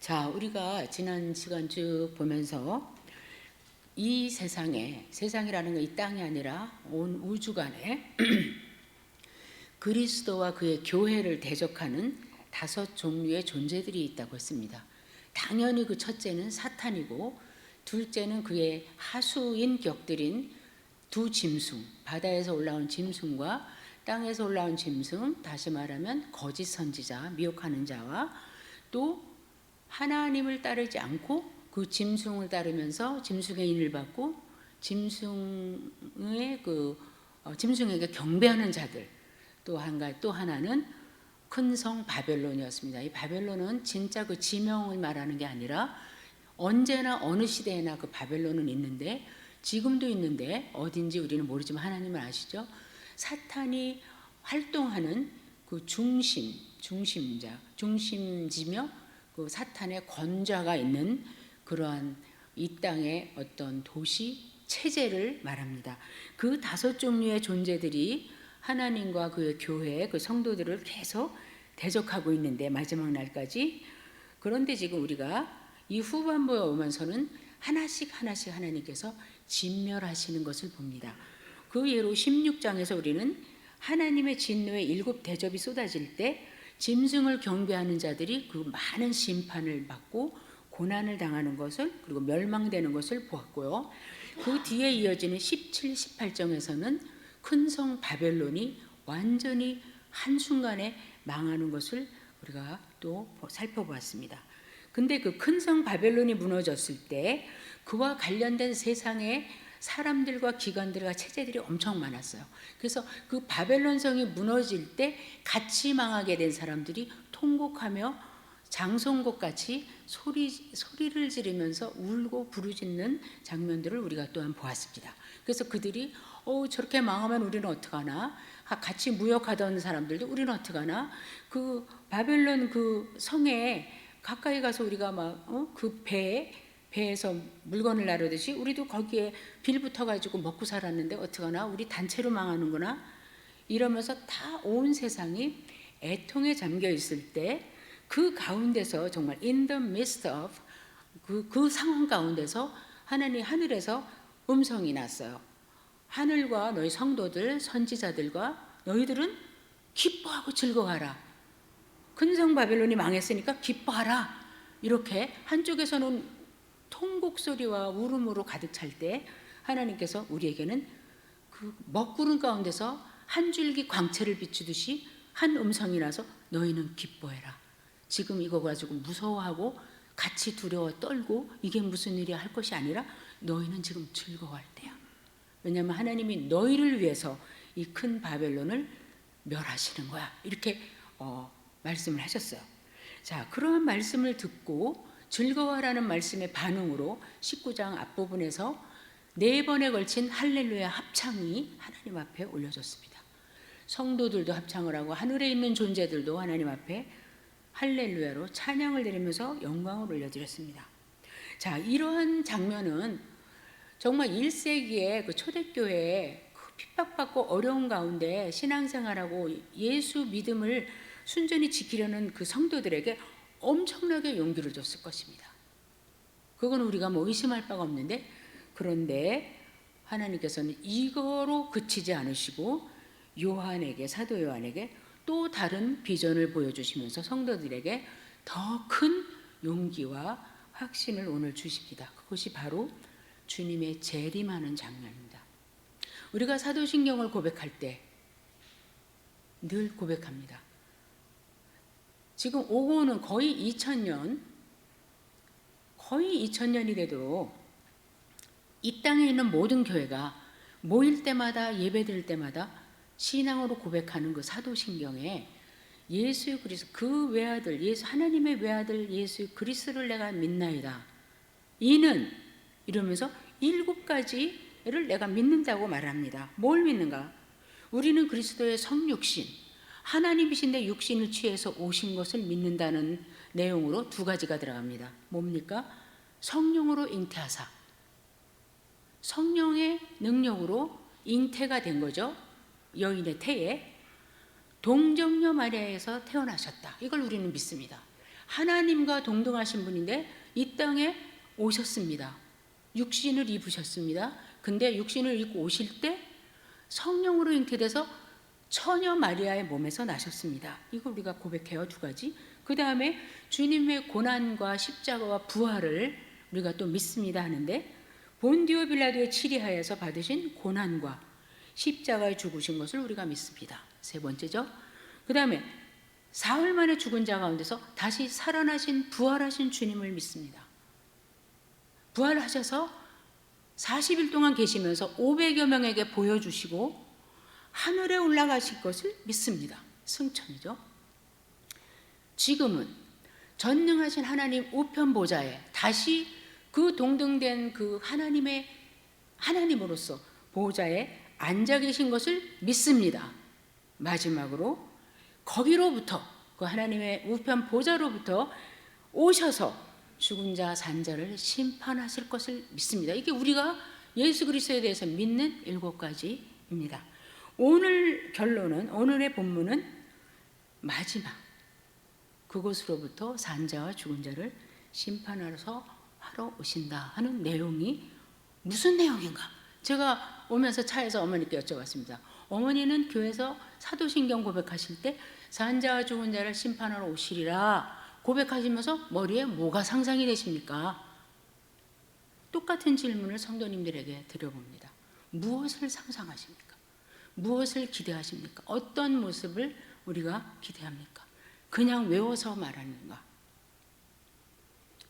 자, 우리가 지난 시간 쭉 보면서 이 세상이라는 건 이 땅이 아니라 온 우주간에 그리스도와 그의 교회를 대적하는 5종류의 존재들이 있다고 했습니다. 당연히 그 첫째는 사탄이고, 둘째는 그의 하수인 격들인 두 짐승, 바다에서 올라온 짐승과 땅에서 올라온 짐승, 다시 말하면 거짓 선지자, 미혹하는 자와 또 하나님을 따르지 않고 그 짐승을 따르면서 짐승의 인을 받고 짐승에게 경배하는 자들, 또 하나는 큰 성 바벨론이었습니다. 이 바벨론은 진짜 그 지명을 말하는 게 아니라 언제나 어느 시대에나 그 바벨론은 있는데, 지금도 있는데 어딘지 우리는 모르지만 하나님은 아시죠? 사탄이 활동하는 그 중심지며 그 사탄의 권좌가 있는 그러한 이 땅의 어떤 도시 체제를 말합니다. 그 5종류의 존재들이 하나님과 그의 교회, 그 성도들을 계속 대적하고 있는데, 마지막 날까지. 그런데 지금 우리가 이 후반부에 오면서는 하나씩 하나님께서 진멸하시는 것을 봅니다. 그 예로 16장에서 우리는 하나님의 진노의 7 대접이 쏟아질 때 짐승을 경배하는 자들이 그 많은 심판을 받고 고난을 당하는 것을, 그리고 멸망되는 것을 보았고요. 그 뒤에 이어지는 17, 18장에서는 큰 성 바벨론이 완전히 한순간에 망하는 것을 우리가 또 살펴보았습니다. 근데 그 큰 성 바벨론이 무너졌을 때 그와 관련된 세상의 사람들과 기관들과 체제들이 엄청 많았어요. 그래서 그 바벨론 성이 무너질 때 같이 망하게 된 사람들이 통곡하며 장송곡 같이 소리를 지르면서 울고 부르짖는 장면들을 우리가 또한 보았습니다. 그래서 그들이 저렇게 망하면 우리는 어떡하나, 같이 무역하던 사람들도 우리는 어떡하나, 그 바벨론 그 성에 가까이 가서 우리가 그 배에서 물건을 나르듯이 우리도 거기에 빌 붙어가지고 먹고 살았는데 어떡하나, 우리 단체로 망하는구나, 이러면서 다 온 세상이 애통에 잠겨 있을 때 그 가운데서, 정말 in the midst of 그 상황 가운데서 하나님 하늘에서 음성이 났어요. 하늘과 너희 성도들, 선지자들과 너희들은 기뻐하고 즐거워하라. 큰 성 바벨론이 망했으니까 기뻐하라. 이렇게 한쪽에서는 통곡 소리와 울음으로 가득 찰 때, 하나님께서 우리에게는 그 먹구름 가운데서 한 줄기 광채를 비추듯이 한 음성이 나서 너희는 기뻐해라. 지금 이거 가지고 무서워하고 같이 두려워 떨고 이게 무슨 일이야 할 것이 아니라 너희는 지금 즐거워할 때야. 왜냐하면 하나님이 너희를 위해서 이 큰 바벨론을 멸하시는 거야. 이렇게 말씀을 하셨어요. 자, 그러한 말씀을 듣고 즐거워하라는 말씀의 반응으로 19장 앞부분에서 4번에 걸친 할렐루야 합창이 하나님 앞에 올려졌습니다. 성도들도 합창을 하고 하늘에 있는 존재들도 하나님 앞에 할렐루야로 찬양을 드리면서 영광을 올려드렸습니다. 자, 이러한 장면은 정말 1세기에 그 초대교회에 핍박받고 어려운 가운데 신앙생활하고 예수 믿음을 순전히 지키려는 그 성도들에게 엄청나게 용기를 줬을 것입니다. 그건 우리가 의심할 바가 없는데, 그런데 하나님께서는 이거로 그치지 않으시고 사도 요한에게 또 다른 비전을 보여주시면서 성도들에게 더 큰 용기와 확신을 오늘 주십니다. 그것이 바로 주님의 재림하는 장면입니다. 우리가 사도신경을 고백할 때 늘 고백합니다. 지금 오고는 거의 2000년이 돼도 이 땅에 있는 모든 교회가 모일 때마다, 예배드릴 때마다 신앙으로 고백하는 그 사도신경에 예수 그리스도 그 외아들, 하나님의 외아들 예수 그리스도를 내가 믿나이다. 이는 이러면서 7가지를 내가 믿는다고 말합니다. 뭘 믿는가? 우리는 그리스도의 성육신, 하나님이신데 육신을 취해서 오신 것을 믿는다는 내용으로 2가지가 들어갑니다. 뭡니까? 성령으로 잉태하사, 성령의 능력으로 잉태가 된 거죠. 여인의 태에 동정녀 마리아에서 태어나셨다. 이걸 우리는 믿습니다. 하나님과 동등하신 분인데 이 땅에 오셨습니다. 육신을 입으셨습니다. 근데 육신을 입고 오실 때 성령으로 잉태돼서 처녀 마리아의 몸에서 나셨습니다. 이거 우리가 고백해요. 두 가지. 그 다음에 주님의 고난과 십자가와 부활을 우리가 또 믿습니다 하는데, 본디오 빌라도의 치리하에서 받으신 고난과 십자가에 죽으신 것을 우리가 믿습니다. 세 번째죠. 그 다음에 사흘 만에 죽은 자 가운데서 다시 살아나신 부활하신 주님을 믿습니다. 부활하셔서 40일 동안 계시면서 500여 명에게 보여주시고 하늘에 올라가실 것을 믿습니다. 승천이죠. 지금은 전능하신 하나님 우편 보좌에 다시 그 동등된 그 하나님으로서 보좌에 앉아 계신 것을 믿습니다. 마지막으로 거기로부터, 그 하나님의 우편 보좌로부터 오셔서 죽은 자 산 자를 심판하실 것을 믿습니다. 이게 우리가 예수 그리스도에 대해서 믿는 7가지입니다. 오늘 결론은, 오늘의 본문은 마지막 그곳으로부터 산 자와 죽은 자를 심판하러 하러 오신다 하는 내용이 무슨 내용인가? 제가 오면서 차에서 어머니께 여쭤봤습니다. 어머니는 교회에서 사도신경 고백하실 때 산 자와 죽은 자를 심판하러 오시리라 고백하시면서 머리에 뭐가 상상이 되십니까? 똑같은 질문을 성도님들에게 드려봅니다. 무엇을 상상하십니까? 무엇을 기대하십니까? 어떤 모습을 우리가 기대합니까? 그냥 외워서 말하는가?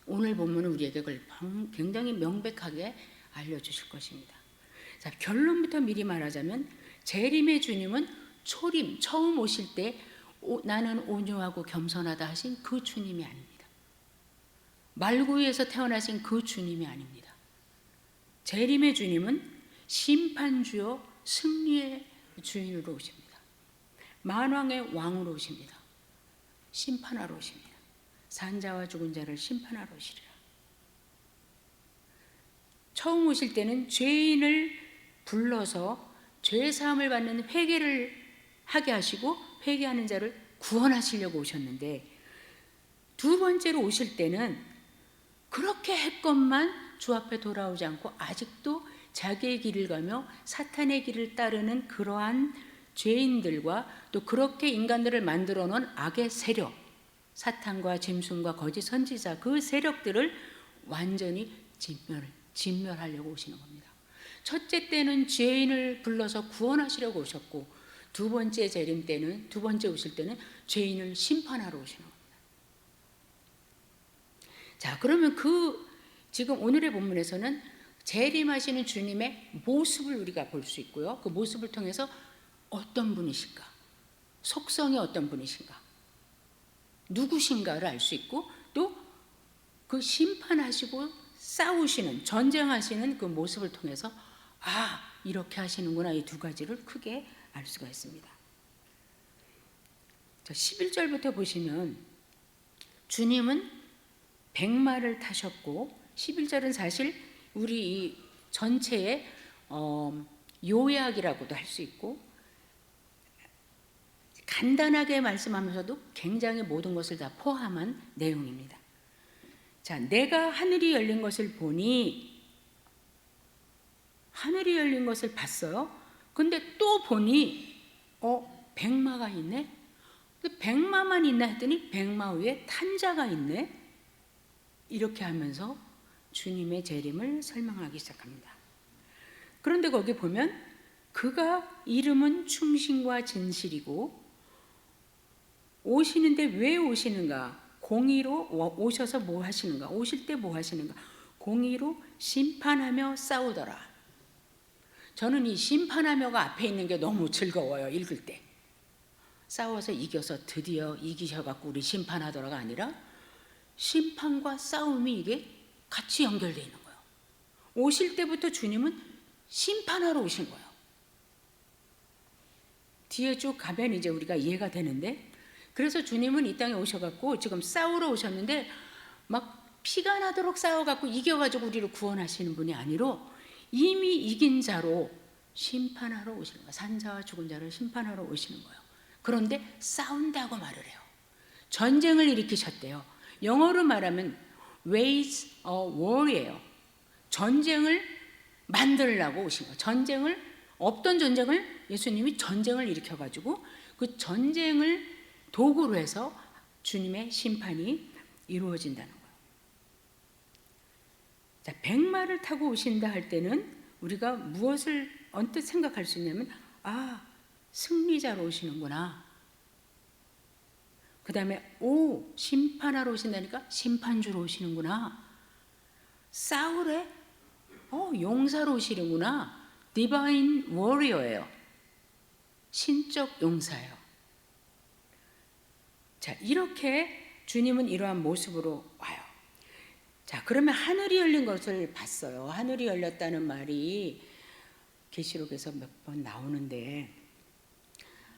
오늘 본문은 우리에게 그걸 굉장히 명백하게 알려주실 것입니다. 자, 결론부터 미리 말하자면 재림의 주님은 초림, 처음 오실 때 나는 온유하고 겸손하다 하신 그 주님이 아닙니다. 말구이에서 태어나신 그 주님이 아닙니다. 재림의 주님은 심판주요 승리의 주인으로 오십니다. 만왕의 왕으로 오십니다. 심판하러 오십니다. 산자와 죽은 자를 심판하러 오시리라. 처음 오실 때는 죄인을 불러서 죄사함을 받는 회개를 하게 하시고 회개하는 자를 구원하시려고 오셨는데, 두 번째로 오실 때는 그렇게 했건만 주 앞에 돌아오지 않고 아직도 자기의 길을 가며 사탄의 길을 따르는 그러한 죄인들과 또 그렇게 인간들을 만들어 놓은 악의 세력, 사탄과 짐승과 거짓 선지자, 그 세력들을 완전히 진멸하려고 오시는 겁니다. 첫째 때는 죄인을 불러서 구원하시려고 오셨고, 두 번째 오실 때는 죄인을 심판하러 오시는 겁니다. 자, 그러면 지금 오늘의 본문에서는 재림하시는 주님의 모습을 우리가 볼 수 있고요. 그 모습을 통해서 어떤 분이신가, 속성이 어떤 분이신가, 누구신가를 알 수 있고, 또 그 심판하시고 싸우시는, 전쟁하시는 그 모습을 통해서 이렇게 하시는구나, 이 두 가지를 크게 알 수가 있습니다. 11절부터 보시면 주님은 백마를 타셨고, 11절은 사실 우리 이 전체의 요약이라고도 할 수 있고, 간단하게 말씀하면서도 굉장히 모든 것을 다 포함한 내용입니다. 자, 내가 하늘이 열린 것을 보니, 하늘이 열린 것을 봤어요. 근데 또 보니 백마가 있네. 백마만 있나 했더니 백마 위에 탄자가 있네. 이렇게 하면서 주님의 재림을 설명하기 시작합니다. 그런데 거기 보면 그가 이름은 충신과 진실이고, 오시는데 왜 오시는가? 공의로 오셔서 뭐 하시는가? 오실 때 뭐 하시는가? 공의로 심판하며 싸우더라. 저는 이 심판하며가 앞에 있는 게 너무 즐거워요. 읽을 때. 싸워서 이겨서 드디어 이기셔갖고 우리 심판하더라가 아니라 심판과 싸움이 이게 같이 연결되어 있는 거예요. 오실 때부터 주님은 심판하러 오신 거예요. 뒤에 쭉 가면 이제 우리가 이해가 되는데, 그래서 주님은 이 땅에 오셔갖고 지금 싸우러 오셨는데 막 피가 나도록 싸워갖고 이겨가지고 우리를 구원하시는 분이 아니로 이미 이긴 자로 심판하러 오시는 거예요. 산 자와 죽은 자를 심판하러 오시는 거예요. 그런데 싸운다고 말을 해요. 전쟁을 일으키셨대요. 영어로 말하면 wage a war이에요. 전쟁을 만들려고 오신 거예요. 전쟁을, 없던 전쟁을 예수님이 전쟁을 일으켜가지고 그 전쟁을 도구로 해서 주님의 심판이 이루어진다는 거예요. 자, 백마를 타고 오신다 할 때는 우리가 무엇을 언뜻 생각할 수 있냐면, 아, 승리자로 오시는구나. 그 다음에 심판하러 오신다니까 심판주로 오시는구나. 싸울에 용사로 오시는구나. 디바인 워리어예요. 신적 용사예요. 자, 이렇게 주님은 이러한 모습으로 와요. 자, 그러면 하늘이 열린 것을 봤어요. 하늘이 열렸다는 말이 계시록에서 몇 번 나오는데,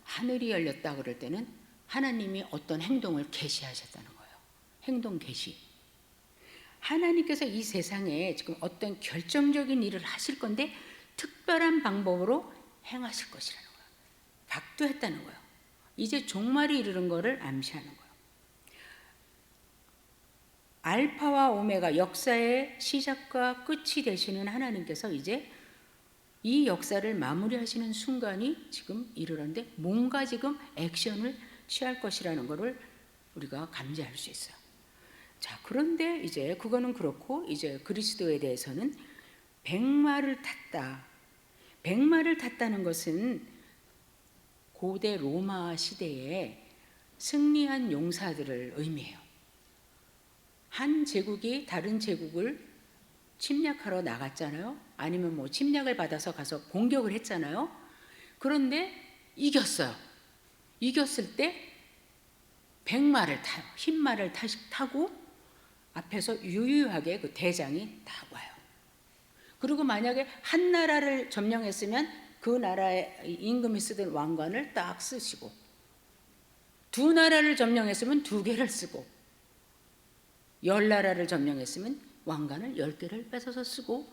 하늘이 열렸다 그럴 때는 하나님이 어떤 행동을 계시하셨다는 거예요. 행동 계시. 하나님께서 이 세상에 지금 어떤 결정적인 일을 하실 건데 특별한 방법으로 행하실 것이라는 거예요. 박도했다는 거예요. 이제 종말이 이르는 것을 암시하는 거예요. 알파와 오메가, 역사의 시작과 끝이 되시는 하나님께서 이제 이 역사를 마무리하시는 순간이 지금 이르는데 뭔가 지금 액션을 취할 것이라는 것을 우리가 감지할 수 있어요. 자, 그런데 이제 그거는 그렇고, 이제 그리스도에 대해서는 백마를 탔다. 백마를 탔다는 것은 고대 로마 시대에 승리한 용사들을 의미해요. 한 제국이 다른 제국을 침략하러 나갔잖아요. 아니면 뭐 침략을 받아서 가서 공격을 했잖아요. 그런데 이겼어요. 이겼을 때 백마를 타요. 흰 말을 타고 앞에서 유유하게 그 대장이 딱 와요. 그리고 만약에 한 나라를 점령했으면 그 나라의 임금이 쓰던 왕관을 딱 쓰시고, 두 나라를 점령했으면 2개를 쓰고, 10나라를 점령했으면 왕관을 10개를 뺏어서 쓰고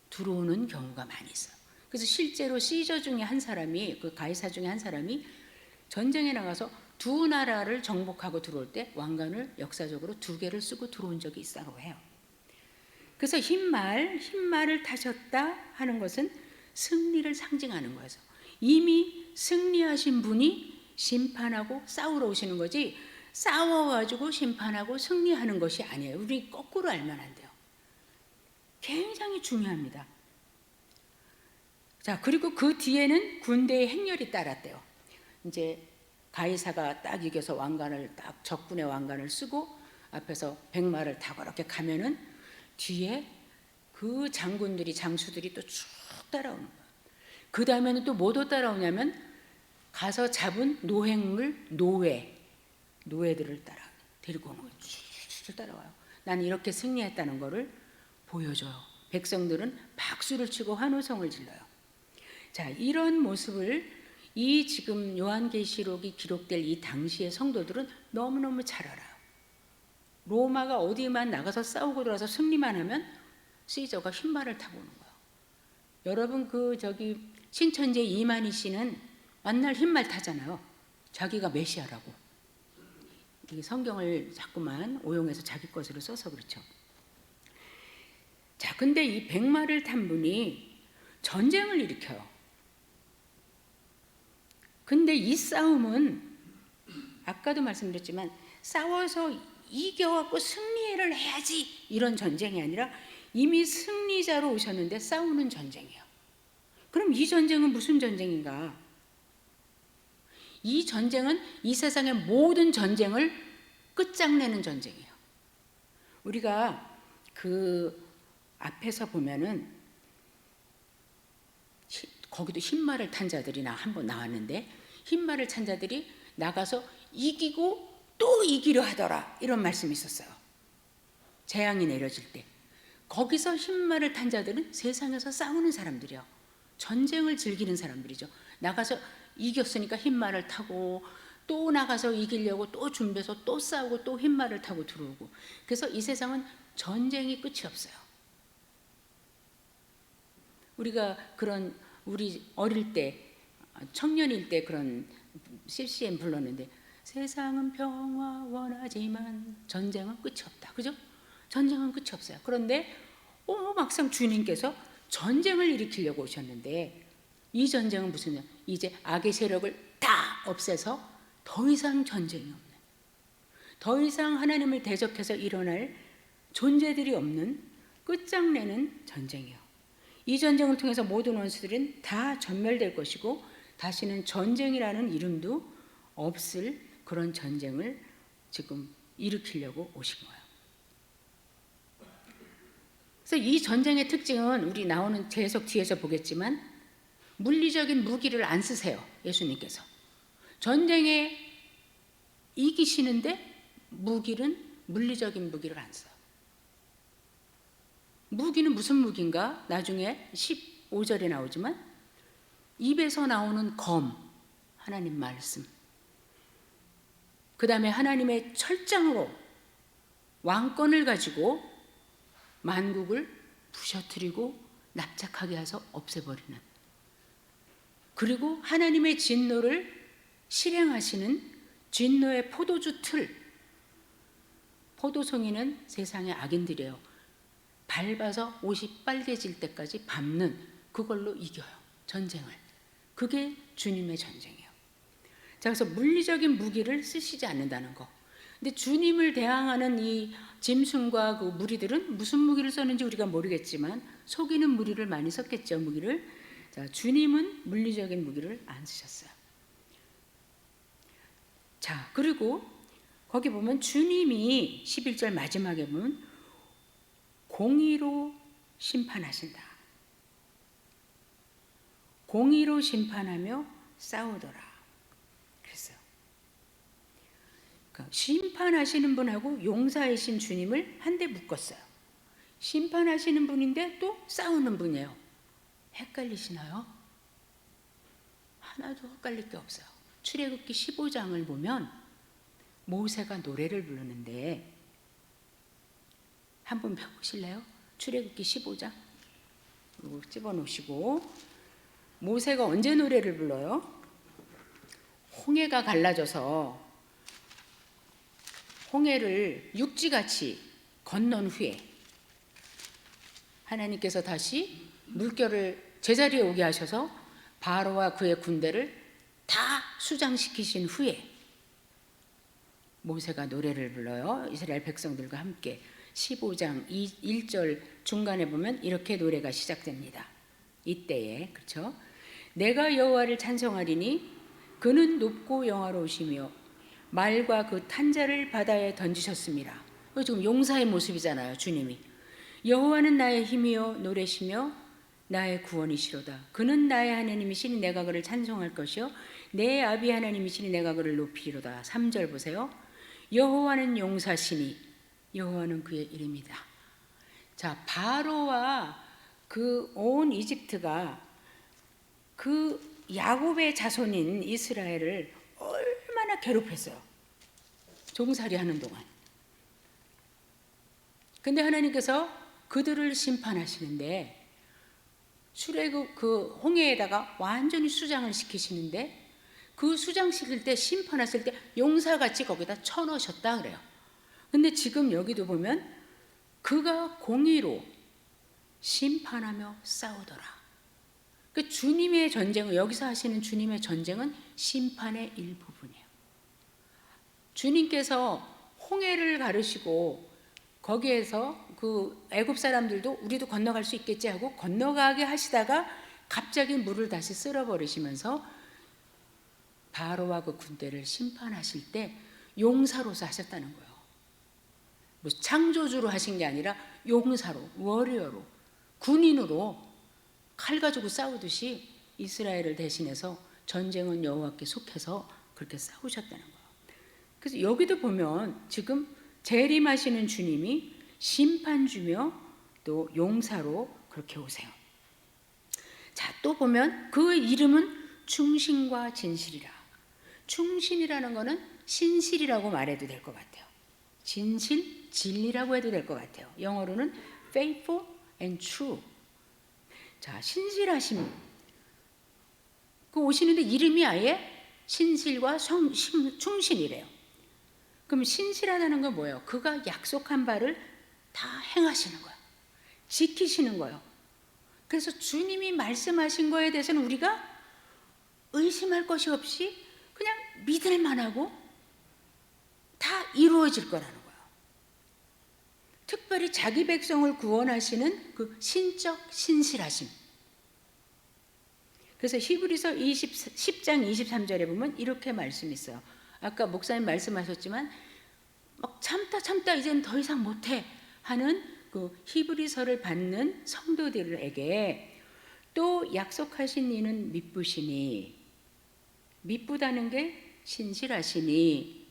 들어오는 경우가 많이 있어요. 그래서 실제로 시저 중에 한 사람이, 그 가이사 중에 한 사람이 전쟁에 나가서 2 나라를 정복하고 들어올 때 왕관을 역사적으로 2개를 쓰고 들어온 적이 있다고 해요. 그래서 흰 말을 타셨다 하는 것은 승리를 상징하는 거예요. 이미 승리하신 분이 심판하고 싸우러 오시는 거지, 싸워가지고 심판하고 승리하는 것이 아니에요. 우리 거꾸로 알면 안 돼요. 굉장히 중요합니다. 자, 그리고 그 뒤에는 군대의 행렬이 따랐대요. 이제 가이사가 딱 이겨서 왕관을 딱 적군의 왕관을 쓰고 앞에서 백마를 타고 이렇게 가면은 뒤에 그 장군들이, 장수들이 또 쭉 따라오는 거예요. 그 다음에는 또 뭐도 따라오냐면 가서 잡은 노획물, 노예들을 데리고 오는 거예요. 쭉 따라와요. 난 이렇게 승리했다는 거를 보여줘요. 백성들은 박수를 치고 환호성을 질러요. 자, 이런 모습을 이 지금 요한계시록이 기록될 이 당시의 성도들은 너무너무 잘 알아요. 로마가 어디만 나가서 싸우고 들어와서 승리만 하면 시저가 흰 말을 타고 오는 거예요. 여러분, 신천지 이만희 씨는 만날 흰 말 타잖아요. 자기가 메시아라고. 이 성경을 자꾸만 오용해서 자기 것으로 써서 그렇죠. 자, 근데 이 백마를 탄 분이 전쟁을 일으켜요. 근데 이 싸움은 아까도 말씀드렸지만 싸워서 이겨갖고 승리를 해야지 이런 전쟁이 아니라 이미 승리자로 오셨는데 싸우는 전쟁이에요. 그럼 이 전쟁은 무슨 전쟁인가? 이 전쟁은 이 세상의 모든 전쟁을 끝장내는 전쟁이에요. 우리가 그 앞에서 보면은 거기도 흰말을 탄 자들이 한번 나왔는데, 흰말을 탄 자들이 나가서 이기고 또 이기려 하더라, 이런 말씀이 있었어요. 재앙이 내려질 때 거기서 흰말을 탄 자들은 세상에서 싸우는 사람들이요. 전쟁을 즐기는 사람들이죠. 나가서 이겼으니까 흰말을 타고 또 나가서 이기려고 또 준비해서 또 싸우고 또 흰말을 타고 들어오고. 그래서 이 세상은 전쟁이 끝이 없어요. 우리가 우리 어릴 때, 청년일 때 그런 CCM 불렀는데, 세상은 평화 원하지만 전쟁은 끝이 없다. 그죠? 전쟁은 끝이 없어요. 그런데 막상 주님께서 전쟁을 일으키려고 오셨는데 이 전쟁은 무슨 이제 악의 세력을 다 없애서 더 이상 전쟁이 없는, 더 이상 하나님을 대적해서 일어날 존재들이 없는 끝장내는 전쟁이요. 이 전쟁을 통해서 모든 원수들은 다 전멸될 것이고 다시는 전쟁이라는 이름도 없을 그런 전쟁을 지금 일으키려고 오신 거예요. 그래서 이 전쟁의 특징은 우리 나오는 계속 뒤에서 보겠지만 물리적인 무기를 안 쓰세요. 예수님께서. 전쟁에 이기시는데 물리적인 무기를 안 써요. 무기는 무슨 무기인가? 나중에 15절에 나오지만 입에서 나오는 검, 하나님 말씀, 그 다음에 하나님의 철장으로 왕권을 가지고 만국을 부셔뜨리고 납작하게 해서 없애버리는, 그리고 하나님의 진노를 실행하시는 진노의 포도주 틀, 포도송이는 세상의 악인들이에요. 밟아서 옷이 빨개질 때까지 밟는, 그걸로 이겨요, 전쟁을. 그게 주님의 전쟁이에요. 자, 그래서 물리적인 무기를 쓰시지 않는다는 거. 근데 주님을 대항하는 이 짐승과 그 무리들은 무슨 무기를 썼는지 우리가 모르겠지만 속이는 무리를 많이 썼겠죠, 무기를. 자, 주님은 물리적인 무기를 안 쓰셨어요. 자, 그리고 거기 보면 주님이 11절 마지막에 보면 공의로 심판하신다. 공의로 심판하며 싸우더라 그랬어요. 그러니까 심판하시는 분하고 용사이신 주님을 한데 묶었어요. 심판하시는 분인데 또 싸우는 분이에요. 헷갈리시나요? 하나도 헷갈릴 게 없어요. 출애굽기 15장을 보면 모세가 노래를 부르는데 한번 펴보실래요? 출애굽기 15장 집어놓으시고, 모세가 언제 노래를 불러요? 홍해가 갈라져서 홍해를 육지같이 건넌 후에 하나님께서 다시 물결을 제자리에 오게 하셔서 바로와 그의 군대를 다 수장시키신 후에 모세가 노래를 불러요. 이스라엘 백성들과 함께 15장 1절 중간에 보면 이렇게 노래가 시작됩니다. 이때에, 그렇죠? 내가 여호와를 찬송하리니 그는 높고 영화로우시며 말과 그 탄자를 바다에 던지셨습니다. 지금 용사의 모습이잖아요, 주님이. 여호와는 나의 힘이요 노래시며 나의 구원이시로다. 그는 나의 하나님이시니 내가 그를 찬송할 것이요 내 아비 하나님이시니 내가 그를 높이리로다. 3절 보세요. 여호와는 용사시니 여호와는 그의 이름이다. 자, 바로와 그 온 이집트가 그 야곱의 자손인 이스라엘을 얼마나 괴롭혔어요, 종살이 하는 동안. 근데 하나님께서 그들을 심판하시는데 출애굽 그 홍해에다가 완전히 수장을 시키시는데 그 수장시킬 때, 심판하실 때 용사같이 거기다 쳐넣으셨다 그래요. 근데 지금 여기도 보면 그가 공의로 심판하며 싸우더라. 그 주님의 전쟁은, 여기서 하시는 주님의 전쟁은 심판의 일부분이에요. 주님께서 홍해를 가르시고 거기에서 그 애굽 사람들도 우리도 건너갈 수 있겠지 하고 건너가게 하시다가 갑자기 물을 다시 쓸어버리시면서 바로와 그 군대를 심판하실 때 용사로서 하셨다는 거예요. 뭐 창조주로 하신 게 아니라 용사로, 워리어로, 군인으로 칼 가지고 싸우듯이 이스라엘을 대신해서 전쟁은 여호와께 속해서 그렇게 싸우셨다는 거예요. 그래서 여기도 보면 지금 재림하시는 주님이 심판주며 또 용사로 그렇게 오세요. 자, 또 보면 그 이름은 충신과 진실이라. 충신이라는 거는 신실이라고 말해도 될 것 같아요. 진실, 진리라고 해도 될 것 같아요. 영어로는 faithful and true. 자, 신실하심. 그 오시는데 이름이 아예 신실과 충신이래요. 그럼 신실하다는 건 뭐예요? 그가 약속한 바를 다 행하시는 거예요. 지키시는 거예요. 그래서 주님이 말씀하신 거에 대해서는 우리가 의심할 것이 없이 그냥 믿을만 하고 다 이루어질 거라는 거예요. 특별히 자기 백성을 구원하시는 그 신적 신실하심. 그래서 히브리서 10장 23절에 보면 이렇게 말씀이 있어요. 아까 목사님 말씀하셨지만 막 참다 이제는 더 이상 못해 하는 그 히브리서를 받는 성도들에게 또 약속하신 이는 미쁘시니, 미쁘다는 게 신실하시니,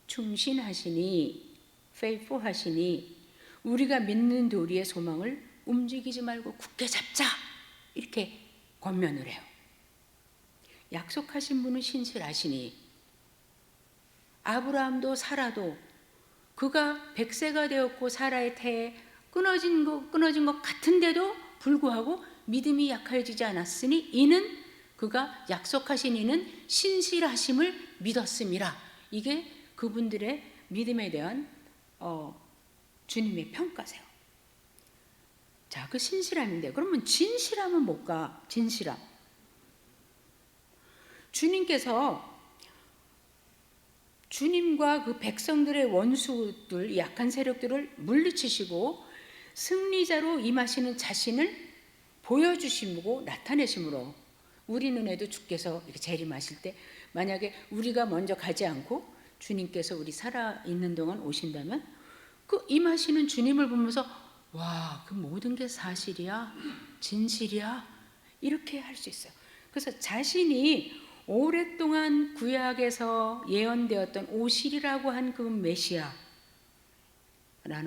충신하시니, faithful하시니, 우리가 믿는 도리의 소망을 움직이지 말고 굳게 잡자, 이렇게 권면을 해요. 약속하신 분은 신실하시니, 아브라함도 사라도 그가 100세가 되었고 사라의 태에 끊어진 것 같은데도 불구하고 믿음이 약해지지 않았으니 이는 그가 약속하신 이는 신실하심을 믿었음이라. 이게 그분들의 믿음에 대한 주님의 평가세요. 자, 그 신실함인데 그러면 진실함은 뭘까? 진실함. 주님께서 주님과 그 백성들의 원수들, 약한 세력들을 물리치시고 승리자로 임하시는 자신을 보여주심으로 나타내심으로 우리 눈에도 주께서 이렇게 재림하실 때 만약에 우리가 먼저 가지 않고 주님께서 우리 살아있는 동안 오신다면 그 임하시는 주님을 보면서 와, 그 모든 게 사실이야, 진실이야, 이렇게 할 수 있어요. 그래서 자신이 오랫동안 구약에서 예언되었던 오실이라고 한 그 메시아라는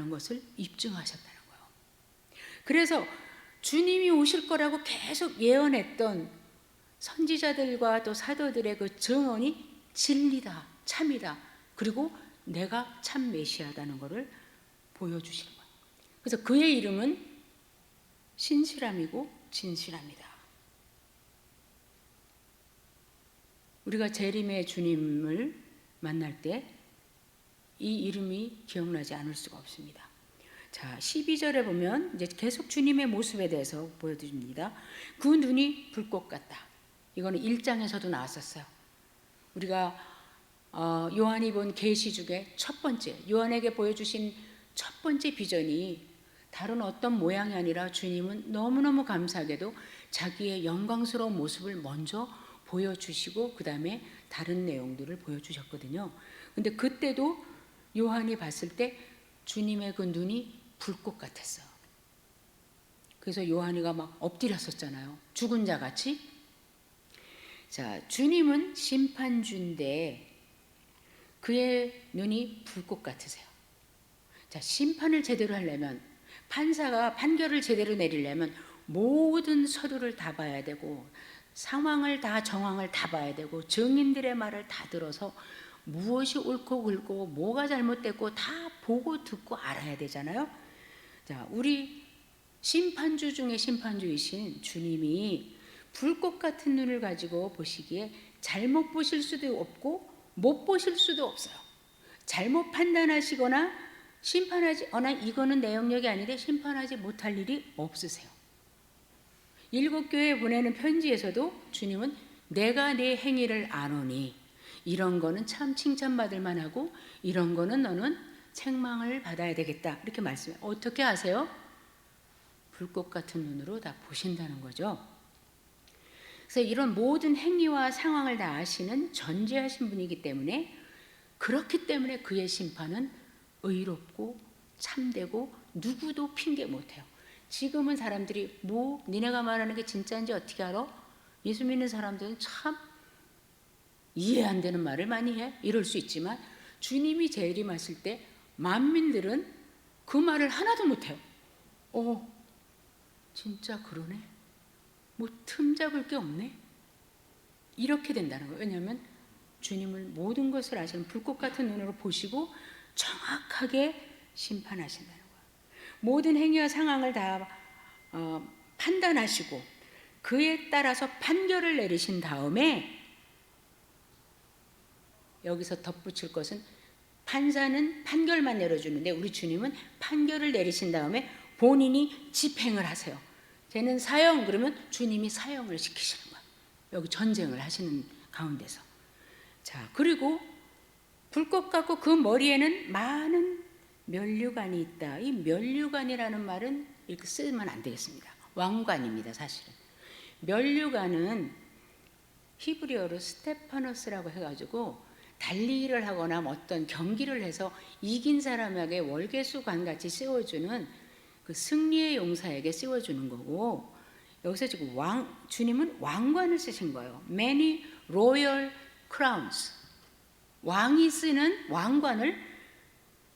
것을 입증하셨다는 거예요. 그래서 주님이 오실 거라고 계속 예언했던 선지자들과 또 사도들의 그 증언이 진리다, 참이다, 그리고 내가 참 메시아다는 것을 보여주시는 거예요. 그래서 그의 이름은 신실함이고 진실합니다. 우리가 재림의 주님을 만날 때 이 이름이 기억나지 않을 수가 없습니다. 자, 12절에 보면 이제 계속 주님의 모습에 대해서 보여드립니다. 그 눈이 불꽃 같다. 이거는 1장에서도 나왔었어요. 우리가 요한이 본 계시 중에 첫 번째, 요한에게 보여주신 첫 번째 비전이 다른 어떤 모양이 아니라 주님은 너무너무 감사하게도 자기의 영광스러운 모습을 먼저 보여주시고 그 다음에 다른 내용들을 보여주셨거든요. 근데 그때도 요한이 봤을 때 주님의 그 눈이 불꽃 같았어요. 그래서 요한이가 막 엎드렸었잖아요. 죽은 자 같이. 자, 주님은 심판주인데 그의 눈이 불꽃 같으세요. 자, 심판을 제대로 하려면 판사가 판결을 제대로 내리려면 모든 서류를 다 봐야 되고 상황을 다 정황을 다 봐야 되고 증인들의 말을 다 들어서 무엇이 옳고 그르고 뭐가 잘못됐고 다 보고 듣고 알아야 되잖아요. 자, 우리 심판주 중에 심판주이신 주님이 불꽃 같은 눈을 가지고 보시기에 잘못 보실 수도 없고 못 보실 수도 없어요. 잘못 판단하시거나 심판하거나 이거는 내 영역이 아닌데 심판하지 못할 일이 없으세요. 7교회에 보내는 편지에서도 주님은 내가 네 행위를 아노니 이런 거는 참 칭찬받을 만하고 이런 거는 너는 책망을 받아야 되겠다 이렇게 말씀해요. 어떻게 아세요? 불꽃 같은 눈으로 다 보신다는 거죠. 그래서 이런 모든 행위와 상황을 다 아시는 전지하신 분이기 때문에 그렇기 때문에 그의 심판은 의롭고 참되고 누구도 핑계 못해요. 지금은 사람들이 뭐 니네가 말하는 게 진짜인지 어떻게 알아? 예수 믿는 사람들은 참 이해 안 되는 말을 많이 해. 이럴 수 있지만 주님이 재림하실 때 만민들은 그 말을 하나도 못해요. 진짜 그러네. 뭐 틈잡을 게 없네. 이렇게 된다는 거예요. 왜냐하면 주님을 모든 것을 아시는 불꽃 같은 눈으로 보시고 정확하게 심판하신다는 거예요. 모든 행위와 상황을 다 판단하시고 그에 따라서 판결을 내리신 다음에 여기서 덧붙일 것은 판사는 판결만 내려주는데 우리 주님은 판결을 내리신 다음에 본인이 집행을 하세요. 쟤는 사형 그러면 주님이 사형을 시키시는 거예요. 여기 전쟁을 하시는 가운데서. 자, 그리고 불꽃 같고 그 머리에는 많은 면류관이 있다. 이 면류관이라는 말은 이렇게 쓰면 안 되겠습니다. 왕관입니다, 사실은. 면류관은 히브리어로 스테파너스라고 해가지고 달리기를 하거나 어떤 경기를 해서 이긴 사람에게 월계수관 같이 씌워주는 그 승리의 용사에게 씌워주는 거고, 여기서 지금 주님은 왕관을 쓰신 거예요. Many royal crowns. 왕이 쓰는 왕관을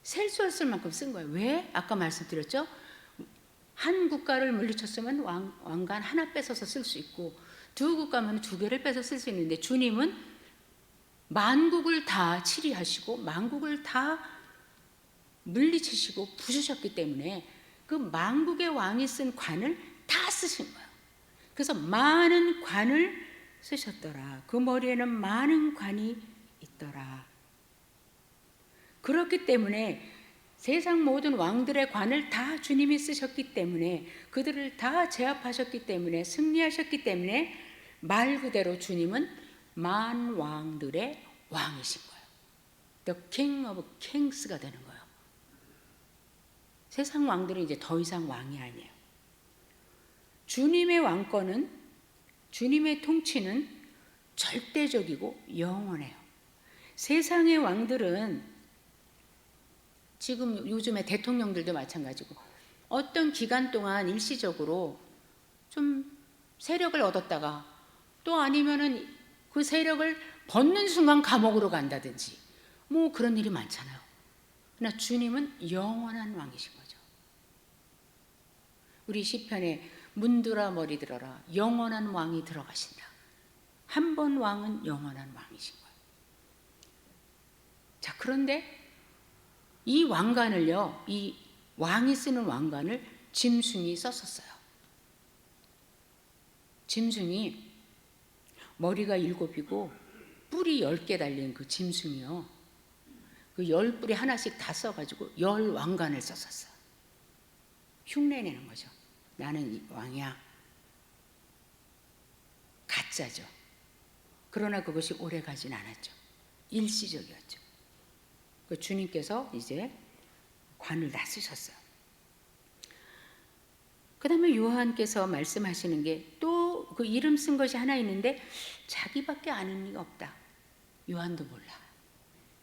셀 수 없을 만큼 쓴 거예요. 왜? 아까 말씀드렸죠? 한 국가를 물리쳤으면 왕관 하나 뺏어서 쓸 수 있고, 두 국가면 두 개를 뺏어 쓸 수 있는데, 주님은 만국을 다 치리하시고 만국을 다 물리치시고 부수셨기 때문에 그 만국의 왕이 쓴 관을 다 쓰신 거예요. 그래서 많은 관을 쓰셨더라. 그 머리에는 많은 관이 있더라. 그렇기 때문에 세상 모든 왕들의 관을 다 주님이 쓰셨기 때문에, 그들을 다 제압하셨기 때문에, 승리하셨기 때문에 말 그대로 주님은 만 왕들의 왕이신 거예요. The King of Kings가 되는 거예요. 세상 왕들은 이제 더 이상 왕이 아니에요. 주님의 왕권은, 주님의 통치는 절대적이고 영원해요. 세상의 왕들은 지금 요즘에 대통령들도 마찬가지고 어떤 기간 동안 일시적으로 좀 세력을 얻었다가 또 아니면은 그 세력을 벗는 순간 감옥으로 간다든지 뭐 그런 일이 많잖아요. 그러나 주님은 영원한 왕이신 거죠. 우리 시편에 문들아 머리 들어라, 영원한 왕이 들어가신다. 한 번 왕은 영원한 왕이신 거예요. 자, 그런데 이 왕관을요, 이 왕이 쓰는 왕관을 짐승이 썼었어요. 짐승이 머리가 7이고 뿔이 10개 달린 그 짐승이요, 그 10뿔이 하나씩 다 써가지고 10 왕관을 썼었어요. 흉내내는 거죠. 나는 왕이야. 가짜죠. 그러나 그것이 오래 가진 않았죠. 일시적이었죠. 그 주님께서 이제 관을 다 쓰셨어요. 그 다음에 요한께서 말씀하시는 게 또 그 이름 쓴 것이 하나 있는데 자기밖에 아는 이가 없다. 요한도 몰라.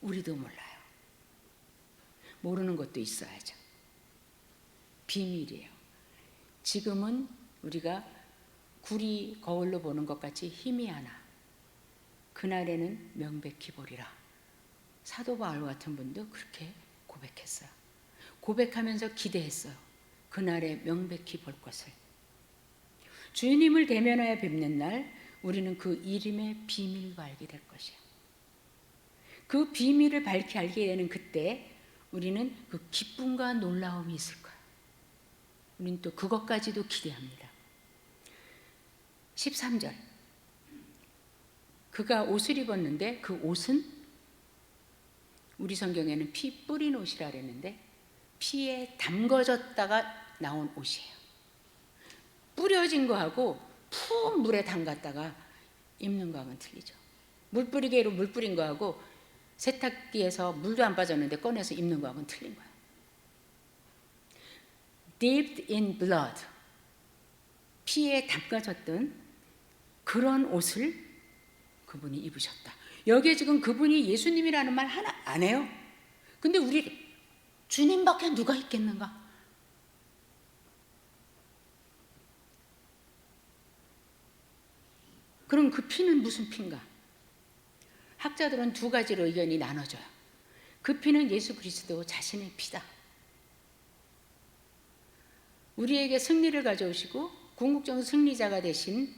우리도 몰라요. 모르는 것도 있어야죠. 비밀이에요. 지금은 우리가 구리 거울로 보는 것 같이 희미하나 그날에는 명백히 보리라. 사도 바울 같은 분도 그렇게 고백했어요. 고백하면서 기대했어요. 그날에 명백히 볼 것을. 주님을 대면하여 뵙는 날 우리는 그 이름의 비밀과 알게 될 것이에요. 그 비밀을 밝히 알게 되는 그때 우리는 그 기쁨과 놀라움이 있을 거예요. 우리는 또 그것까지도 기대합니다. 13절, 그가 옷을 입었는데 그 옷은 우리 성경에는 피 뿌린 옷이라 그랬는데 피에 담궈졌다가 나온 옷이에요. 뿌려진 거하고 푹 물에 담갔다가 입는 거하고는 틀리죠. 물 뿌리개로 물 뿌린 거하고 세탁기에서 물도 안 빠졌는데 꺼내서 입는 거하고는 틀린 거예요. Dipped in blood, 피에 담가졌던 그런 옷을 그분이 입으셨다. 여기에 지금 그분이 예수님이라는 말 하나 안 해요. 근데 우리 주님밖에 누가 있겠는가? 그럼 그 피는 무슨 피인가? 학자들은 두 가지로 의견이 나눠져요. 그 피는 예수 그리스도 자신의 피다. 우리에게 승리를 가져오시고 궁극적 승리자가 되신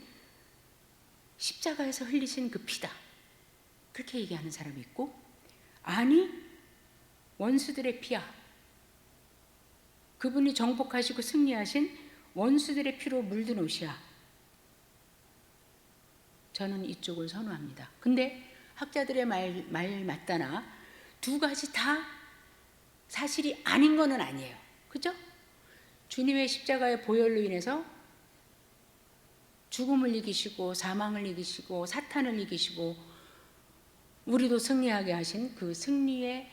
십자가에서 흘리신 그 피다. 그렇게 얘기하는 사람이 있고, 아니 원수들의 피야. 그분이 정복하시고 승리하신 원수들의 피로 물든 옷이야. 저는 이쪽을 선호합니다. 근데 학자들의 말 맞다나 두 가지 다 사실이 아닌 거는 아니에요. 그죠? 주님의 십자가의 보혈로 인해서 죽음을 이기시고 사망을 이기시고 사탄을 이기시고 우리도 승리하게 하신 그 승리의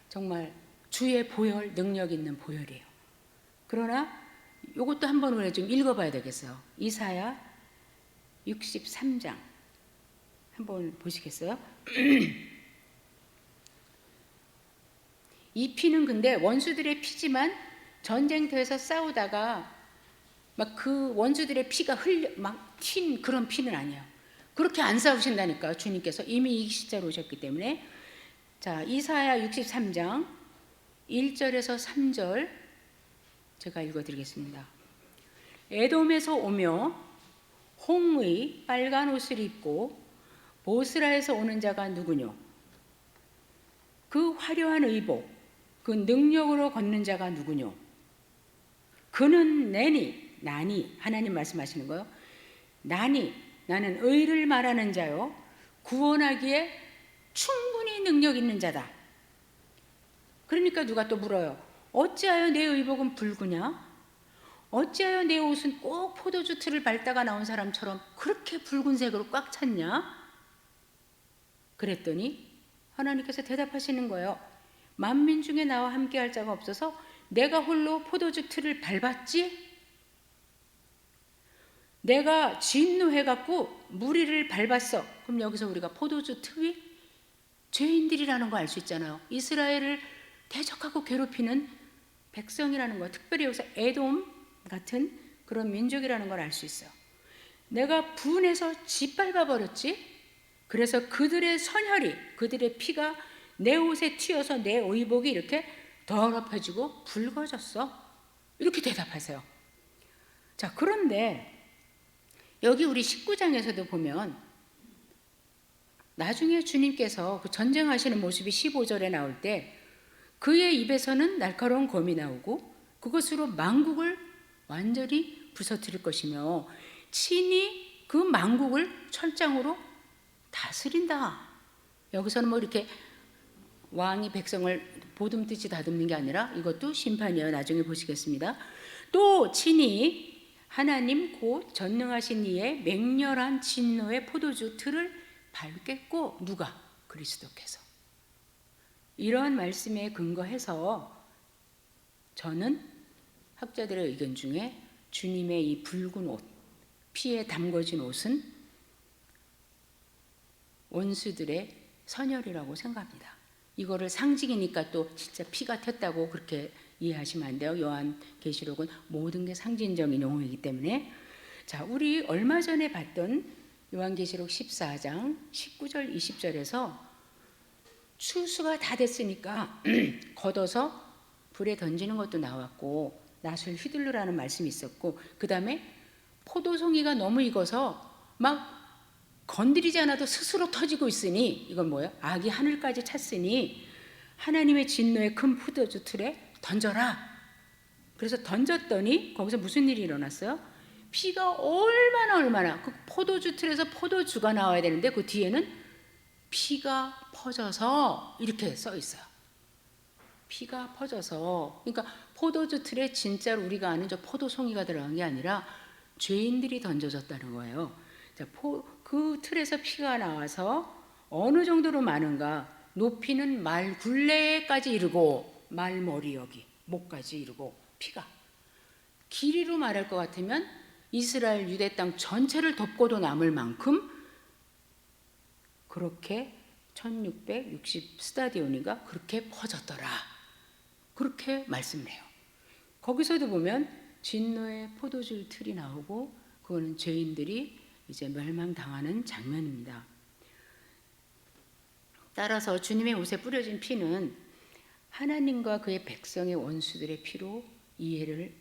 정말 주의 보혈, 능력 있는 보혈이에요. 그러나 이것도 한번 우리가 좀 읽어봐야 되겠어요. 이사야 63장 한번 보시겠어요? 이 피는 근데 원수들의 피지만 전쟁터에서 싸우다가 막 그 원수들의 피가 막 튄 그런 피는 아니에요. 그렇게 안 싸우신다니까 주님께서 이미 이 시자로 오셨기 때문에. 자, 이사야 63장 1절에서 3절 제가 읽어드리겠습니다. 에돔에서 오며 홍의 빨간 옷을 입고 보스라에서 오는 자가 누구뇨? 그 화려한 의복, 그 능력으로 걷는 자가 누구뇨? 그는 나니 하나님 말씀하시는 거요. 나는 의를 말하는 자요 구원하기에 충분히 능력 있는 자다. 그러니까 누가 또 물어요. 어찌하여 내 의복은 붉으냐? 어찌하여 내 옷은 꼭 포도주 틀을 밟다가 나온 사람처럼 그렇게 붉은색으로 꽉 찼냐? 그랬더니 하나님께서 대답하시는 거예요. 만민 중에 나와 함께 할 자가 없어서 내가 홀로 포도주 틀을 밟았지? 내가 진노해갖고 무리를 밟았어. 그럼 여기서 우리가 포도주 틀이 죄인들이라는 거 알 수 있잖아요. 이스라엘을 대적하고 괴롭히는 백성이라는 거, 특별히 여기서 에돔 같은 그런 민족이라는 걸 알 수 있어요. 내가 분해서 짓밟아 버렸지. 그래서 그들의 선혈이, 그들의 피가 내 옷에 튀어서 내 의복이 이렇게 더럽혀지고 붉어졌어. 이렇게 대답하세요. 자, 그런데 여기 우리 19장에서도 보면 나중에 주님께서 그 전쟁하시는 모습이 15절에 나올 때 그의 입에서는 날카로운 검이 나오고 그것으로 만국을 완전히 부서뜨릴 것이며 친히 그 만국을 철장으로 다스린다. 여기서는 뭐 이렇게 왕이 백성을 보듬듯이 다듬는 게 아니라 이것도 심판이에요. 나중에 보시겠습니다. 또 친히 하나님 곧 전능하신 이의 맹렬한 진노의 포도주 틀을 밟겠고 누가? 그리스도께서. 이러한 말씀에 근거해서 저는 학자들의 의견 중에 주님의 이 붉은 옷, 피에 담궈진 옷은 원수들의 선혈이라고 생각합니다. 이거를 상징이니까 또 진짜 피가 튀었다고 그렇게 이해하시면 안 돼요. 요한계시록은 모든 게 상징적인 용어이기 때문에. 자, 우리 얼마 전에 봤던 요한계시록 14장 19절 20절에서 추수가 다 됐으니까 걷어서 불에 던지는 것도 나왔고 낫을 휘둘르라는 말씀이 있었고 그 다음에 포도송이가 너무 익어서 막 건드리지 않아도 스스로 터지고 있으니 이건 뭐예요? 악이 하늘까지 찼으니 하나님의 진노의 큰 포도주 틀에 던져라. 그래서 던졌더니 거기서 무슨 일이 일어났어요? 피가 얼마나 그 포도주 틀에서 포도주가 나와야 되는데 그 뒤에는 피가 퍼져서 이렇게 써 있어요. 피가 퍼져서. 그러니까 포도주 틀에 진짜로 우리가 아는 저 포도송이가 들어간 게 아니라 죄인들이 던져졌다는 거예요. 자, 그 틀에서 피가 나와서 어느 정도로 많은가? 높이는 말 굴레까지 이르고 말머리 여기 목까지 이르고 피가 길이로 말할 것 같으면 이스라엘 유대 땅 전체를 덮고도 남을 만큼 그렇게 1660 스타디온이가 그렇게 퍼졌더라. 그렇게 말씀을 해요. 거기서도 보면 진노의 포도주 틀이 나오고 그거는 죄인들이 이제 멸망당하는 장면입니다. 따라서 주님의 옷에 뿌려진 피는 하나님과 그의 백성의 원수들의 피로 이해를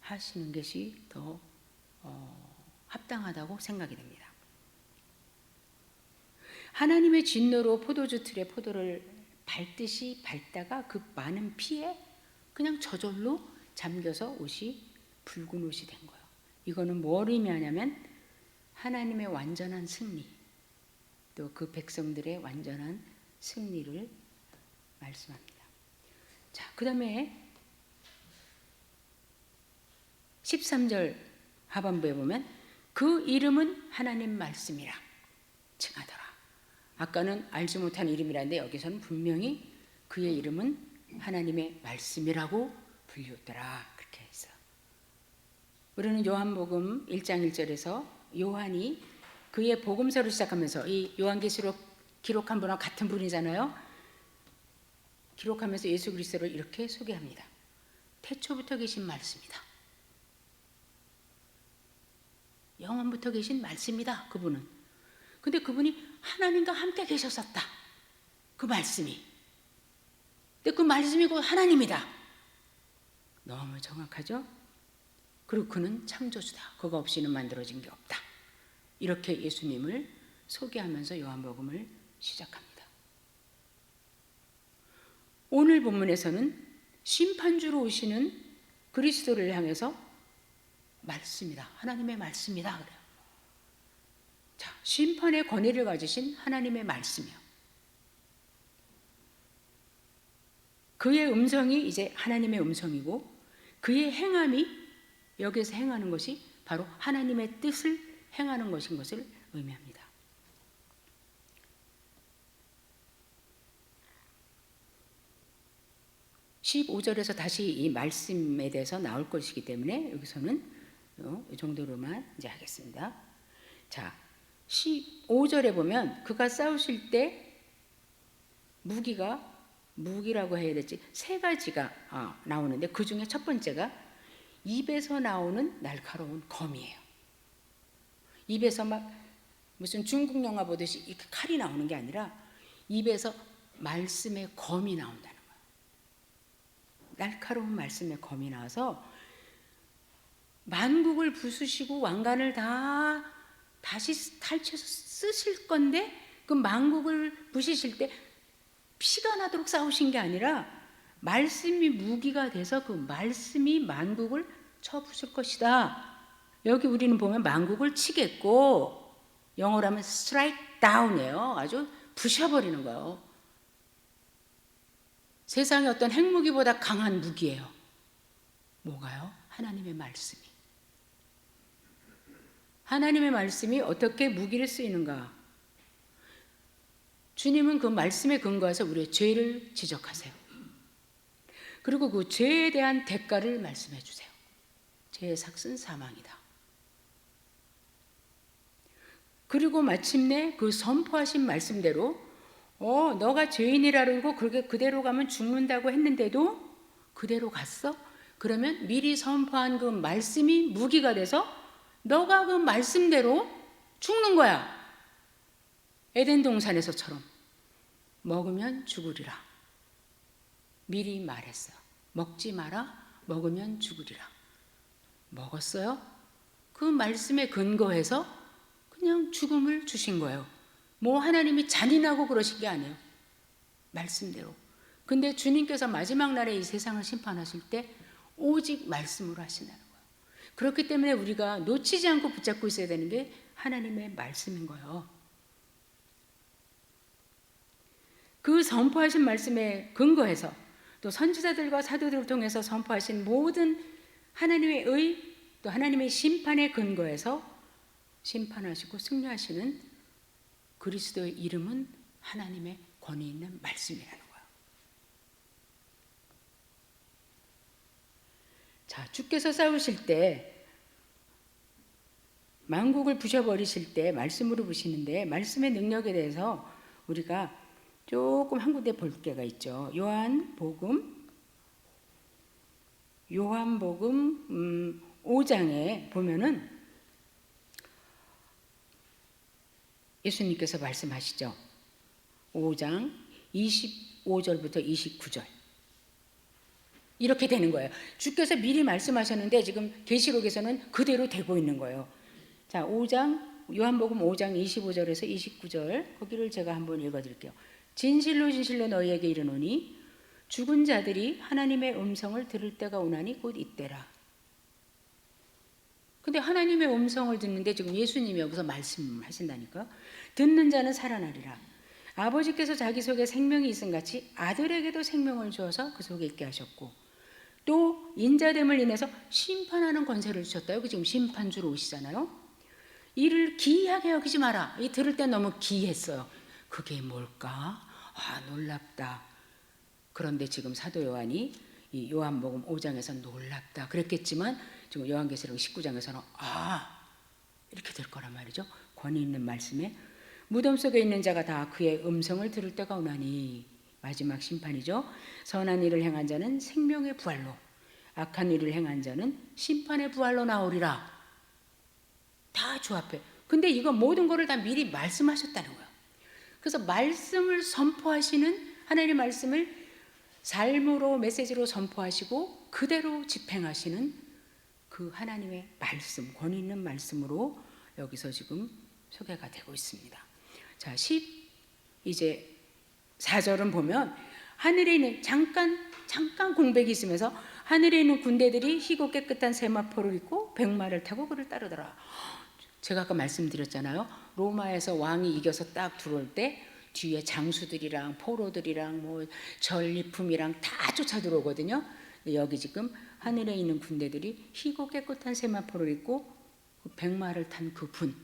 하시는 것이 더 합당하다고 생각이 됩니다. 하나님의 진노로 포도주 틀에 포도를 밟듯이 밟다가 그 많은 피에 그냥 저절로 잠겨서 옷이 붉은 옷이 된 거예요. 이거는 뭘 의미하냐면 하나님의 완전한 승리, 또 그 백성들의 완전한 승리를 말씀합니다. 자, 그 다음에 13절 하반부에 보면 그 이름은 하나님 말씀이라 칭하더라. 아까는 알지 못한 이름이라는데 여기서는 분명히 그의 이름은 하나님의 말씀이라고 불렸더라. 그렇게 했어. 우리는 요한복음 1장 1절에서 요한이 그의 복음서를 시작하면서 이 요한계시록 기록한 분과 같은 분이잖아요. 기록하면서 예수 그리스도를 이렇게 소개합니다. 태초부터 계신 말씀이다. 영원부터 계신 말씀이다. 그분은. 근데 그분이 하나님과 함께 계셨었다. 그 말씀이. 근데 그 말씀이 곧 하나님이다. 너무 정확하죠? 그리고 그는 창조주다. 그거 없이는 만들어진 게 없다. 이렇게 예수님을 소개하면서 요한복음을 시작합니다. 오늘 본문에서는 심판주로 오시는 그리스도를 향해서 말씀이다. 하나님의 말씀이다. 그래요. 자, 심판의 권위를 가지신 하나님의 말씀이요. 그의 음성이 이제 하나님의 음성이고 그의 행함이 여기서 행하는 것이 바로 하나님의 뜻을 행하는 것인 것을 의미합니다. (15절에서) 다시 이 말씀에 대해서 나올 것이기 때문에 여기서는 이 정도로만 이제 하겠습니다. 자, 15절에 보면 그가 싸우실 때 무기라고 해야 될지 세 가지가 나오는데 그 중에 첫 번째가 입에서 나오는 날카로운 검이에요. 입에서 막 무슨 중국 영화 보듯이 이렇게 칼이 나오는 게 아니라 입에서 말씀의 검이 나온다는 거예요. 날카로운 말씀의 검이 나와서 만국을 부수시고 왕관을 다시 탈취해서 쓰실 건데 그 만국을 부시실 때 피가 나도록 싸우신 게 아니라 말씀이 무기가 돼서 그 말씀이 만국을 쳐 부술 것이다. 여기 우리는 보면 만국을 치겠고 영어로 하면 strike down이에요. 아주 부셔버리는 거예요. 세상의 어떤 핵무기보다 강한 무기예요. 뭐가요? 하나님의 말씀이. 하나님의 말씀이 어떻게 무기를 쓰이는가? 주님은 그 말씀에 근거해서 우리의 죄를 지적하세요. 그리고 그 죄에 대한 대가를 말씀해 주세요. 죄의 삭은 사망이다. 그리고 마침내 그 선포하신 말씀대로 너가 죄인이라 그러고 그렇게 그대로 가면 죽는다고 했는데도 그대로 갔어? 그러면 미리 선포한 그 말씀이 무기가 돼서 너가 그 말씀대로 죽는 거야. 에덴 동산에서처럼 먹으면 죽으리라. 미리 말했어. 먹지 마라. 먹으면 죽으리라. 먹었어요? 그 말씀에 근거해서 그냥 죽음을 주신 거예요. 뭐 하나님이 잔인하고 그러신 게 아니에요. 말씀대로. 근데 주님께서 마지막 날에 이 세상을 심판하실 때 오직 말씀으로 하신다는 거예요. 그렇기 때문에 우리가 놓치지 않고 붙잡고 있어야 되는 게 하나님의 말씀인 거예요. 그 선포하신 말씀에 근거해서 또 선지자들과 사도들을 통해서 선포하신 모든 하나님의 의 또 하나님의 심판에 근거해서 심판하시고 승리하시는 그리스도의 이름은 하나님의 권위 있는 말씀이라는 거예요. 자, 주께서 싸우실 때 만국을 부셔버리실 때 말씀으로 부시는데 말씀의 능력에 대해서 우리가 조금 한 군데 볼 게가 있죠. 요한복음 5장에 보면은 예수님께서 말씀하시죠. 5장 25절부터 29절. 이렇게 되는 거예요. 주께서 미리 말씀하셨는데 지금 계시록에서는 그대로 되고 있는 거예요. 자, 요한복음 5장 25절에서 29절 거기를 제가 한번 읽어드릴게요. 진실로 진실로 너희에게 이르노니 죽은 자들이 하나님의 음성을 들을 때가 오나니 곧 이때라. 근데 하나님의 음성을 듣는데 지금 예수님이 여기서 말씀하신다니까. 듣는 자는 살아나리라. 아버지께서 자기 속에 생명이 있음 같이 아들에게도 생명을 주어서 그 속에 있게 하셨고, 또 인자됨을 인해서 심판하는 권세를 주셨다. 여기 지금 심판주로 오시잖아요. 이를 기이하게 여기지 마라. 이 들을 때 너무 기이했어요. 그게 뭘까? 아, 놀랍다. 그런데 지금 사도 요한이 이 요한복음 5장에서 놀랍다 그랬겠지만 지금 요한계시록 19장에서는 이렇게 될 거란 말이죠. 권위 있는 말씀에 무덤 속에 있는 자가 다 그의 음성을 들을 때가 오나니, 마지막 심판이죠. 선한 일을 행한 자는 생명의 부활로, 악한 일을 행한 자는 심판의 부활로 나오리라. 다 주 앞에. 근데 이거 모든 거를 다 미리 말씀하셨다는 거예요. 그래서 말씀을 선포하시는, 하나님의 말씀을 삶으로 메시지로 선포하시고 그대로 집행하시는 그 하나님의 말씀, 권위 있는 말씀으로 여기서 지금 소개가 되고 있습니다. 자, 이제 4절은 보면 하늘에 있는 잠깐 공백이 있으면서 하늘에 있는 군대들이 희고 깨끗한 세마포를 입고 백마를 타고 그를 따르더라. 제가 아까 말씀드렸잖아요. 로마에서 왕이 이겨서 딱 들어올 때 뒤에 장수들이랑 포로들이랑 뭐 전리품이랑 다 쫓아 들어오거든요. 여기 지금 하늘에 있는 군대들이 희고 깨끗한 세마포를 입고 그 백마를 탄 그분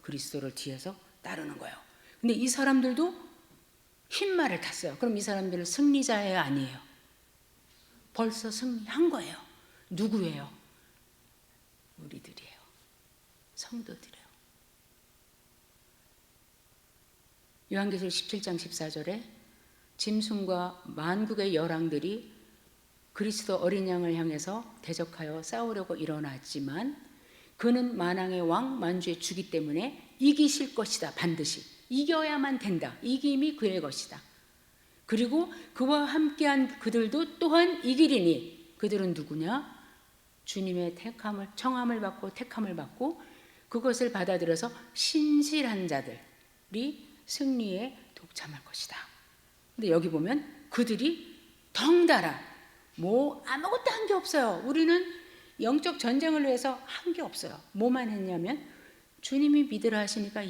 그리스도를 뒤에서 따르는 거예요. 근데 이 사람들도 흰 말을 탔어요. 그럼 이 사람들은 승리자예요, 아니에요? 벌써 승리한 거예요. 누구예요? 우리들이에요. 성도들이에요. 요한계시록 17장 14절에 짐승과 만국의 열왕들이 그리스도 어린 양을 향해서 대적하여 싸우려고 일어났지만 그는 만왕의 왕 만주의 주기 때문에 이기실 것이다. 반드시 이겨야만 된다. 이김이 그의 것이다. 그리고 그와 함께한 그들도 또한 이기리니, 그들은 누구냐? 주님의 청함을 받고 택함을 받고 그것을 받아들여서 신실한 자들이 승리에 독참할 것이다. 근데 여기 보면 그들이 덩달아 뭐 아무것도 한 게 없어요. 우리는 영적 전쟁을 위해서 한 게 없어요. 뭐만 했냐면 주님이 믿으라 하시니까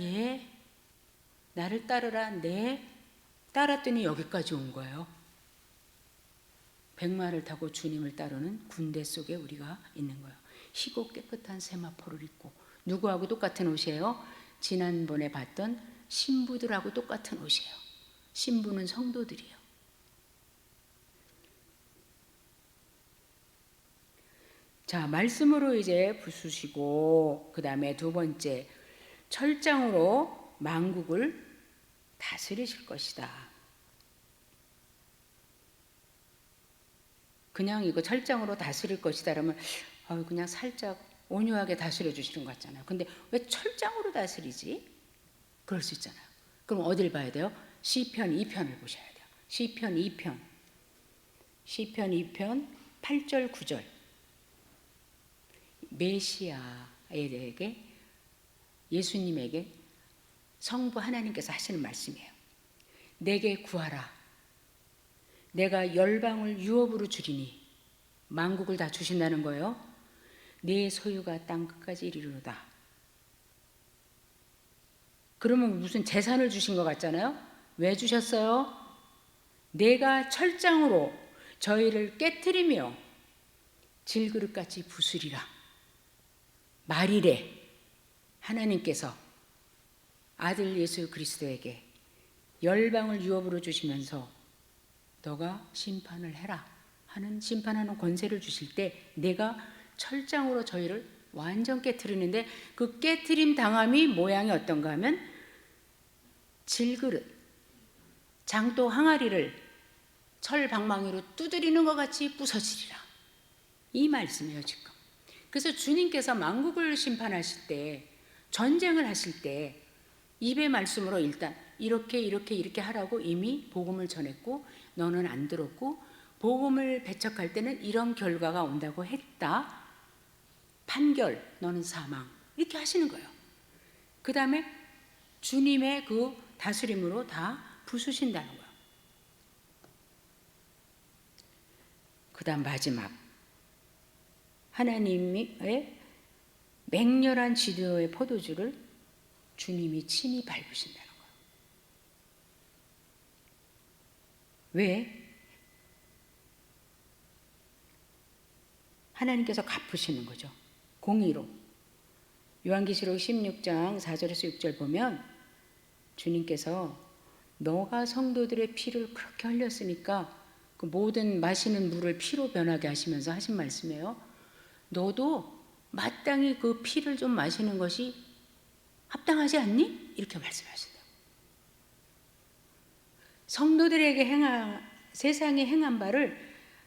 나를 따르라. 따랐더니 여기까지 온 거예요. 백마를 타고 주님을 따르는 군대 속에 우리가 있는 거예요. 희고 깨끗한 세마포를 입고, 누구하고 똑같은 옷이에요? 지난번에 봤던 신부들하고 똑같은 옷이에요. 신부는 성도들이에요. 자, 말씀으로 이제 부수시고, 그 다음에 두 번째, 철장으로 만국을 다스리실 것이다. 그냥 이거 철장으로 다스릴 것이다 그러면 그냥 살짝 온유하게 다스려 주시는 것 같잖아요. 근데 왜 철장으로 다스리지? 그럴 수 있잖아요. 그럼 어딜 봐야 돼요? 시편 2편을 보셔야 돼요. 시편 2편 8절 9절. 메시아에게, 예수님에게 성부 하나님께서 하시는 말씀이에요. 내게 구하라. 내가 열방을 유업으로 주리니, 만국을 다 주신다는 거예요. 내 소유가 땅 끝까지 이르리로다. 그러면 무슨 재산을 주신 것 같잖아요. 왜 주셨어요? 내가 철장으로 저희를 깨트리며 질그릇같이 부수리라. 말이래. 하나님께서 아들 예수 그리스도에게 열방을 유업으로 주시면서 너가 심판을 해라 하는, 심판하는 권세를 주실 때 내가 철장으로 저희를 완전 깨트리는데, 그 깨트림 당함이 모양이 어떤가 하면 질그릇, 장도 항아리를 철 방망이로 두드리는 것 같이 부서지리라. 이 말씀이에요 지금. 그래서 주님께서 만국을 심판하실 때, 전쟁을 하실 때 입의 말씀으로 일단 이렇게 하라고 이미 복음을 전했고, 너는 안 들었고 복음을 배척할 때는 이런 결과가 온다고 했다. 판결, 너는 사망. 이렇게 하시는 거예요. 그 다음에 주님의 그 다스림으로 다 부수신다는 거예요. 그 다음 마지막, 하나님의 맹렬한 진노의 포도주를 주님이 친히 밟으신다는 거예요. 왜? 하나님께서 갚으시는 거죠. 공의로. 요한계시록 16장 4절에서 6절 보면 주님께서 너가 성도들의 피를 그렇게 흘렸으니까 그 모든 마시는 물을 피로 변하게 하시면서 하신 말씀이에요. 너도 마땅히 그 피를 좀 마시는 것이 합당하지 않니? 이렇게 말씀하신다. 성도들에게 세상에 행한 바를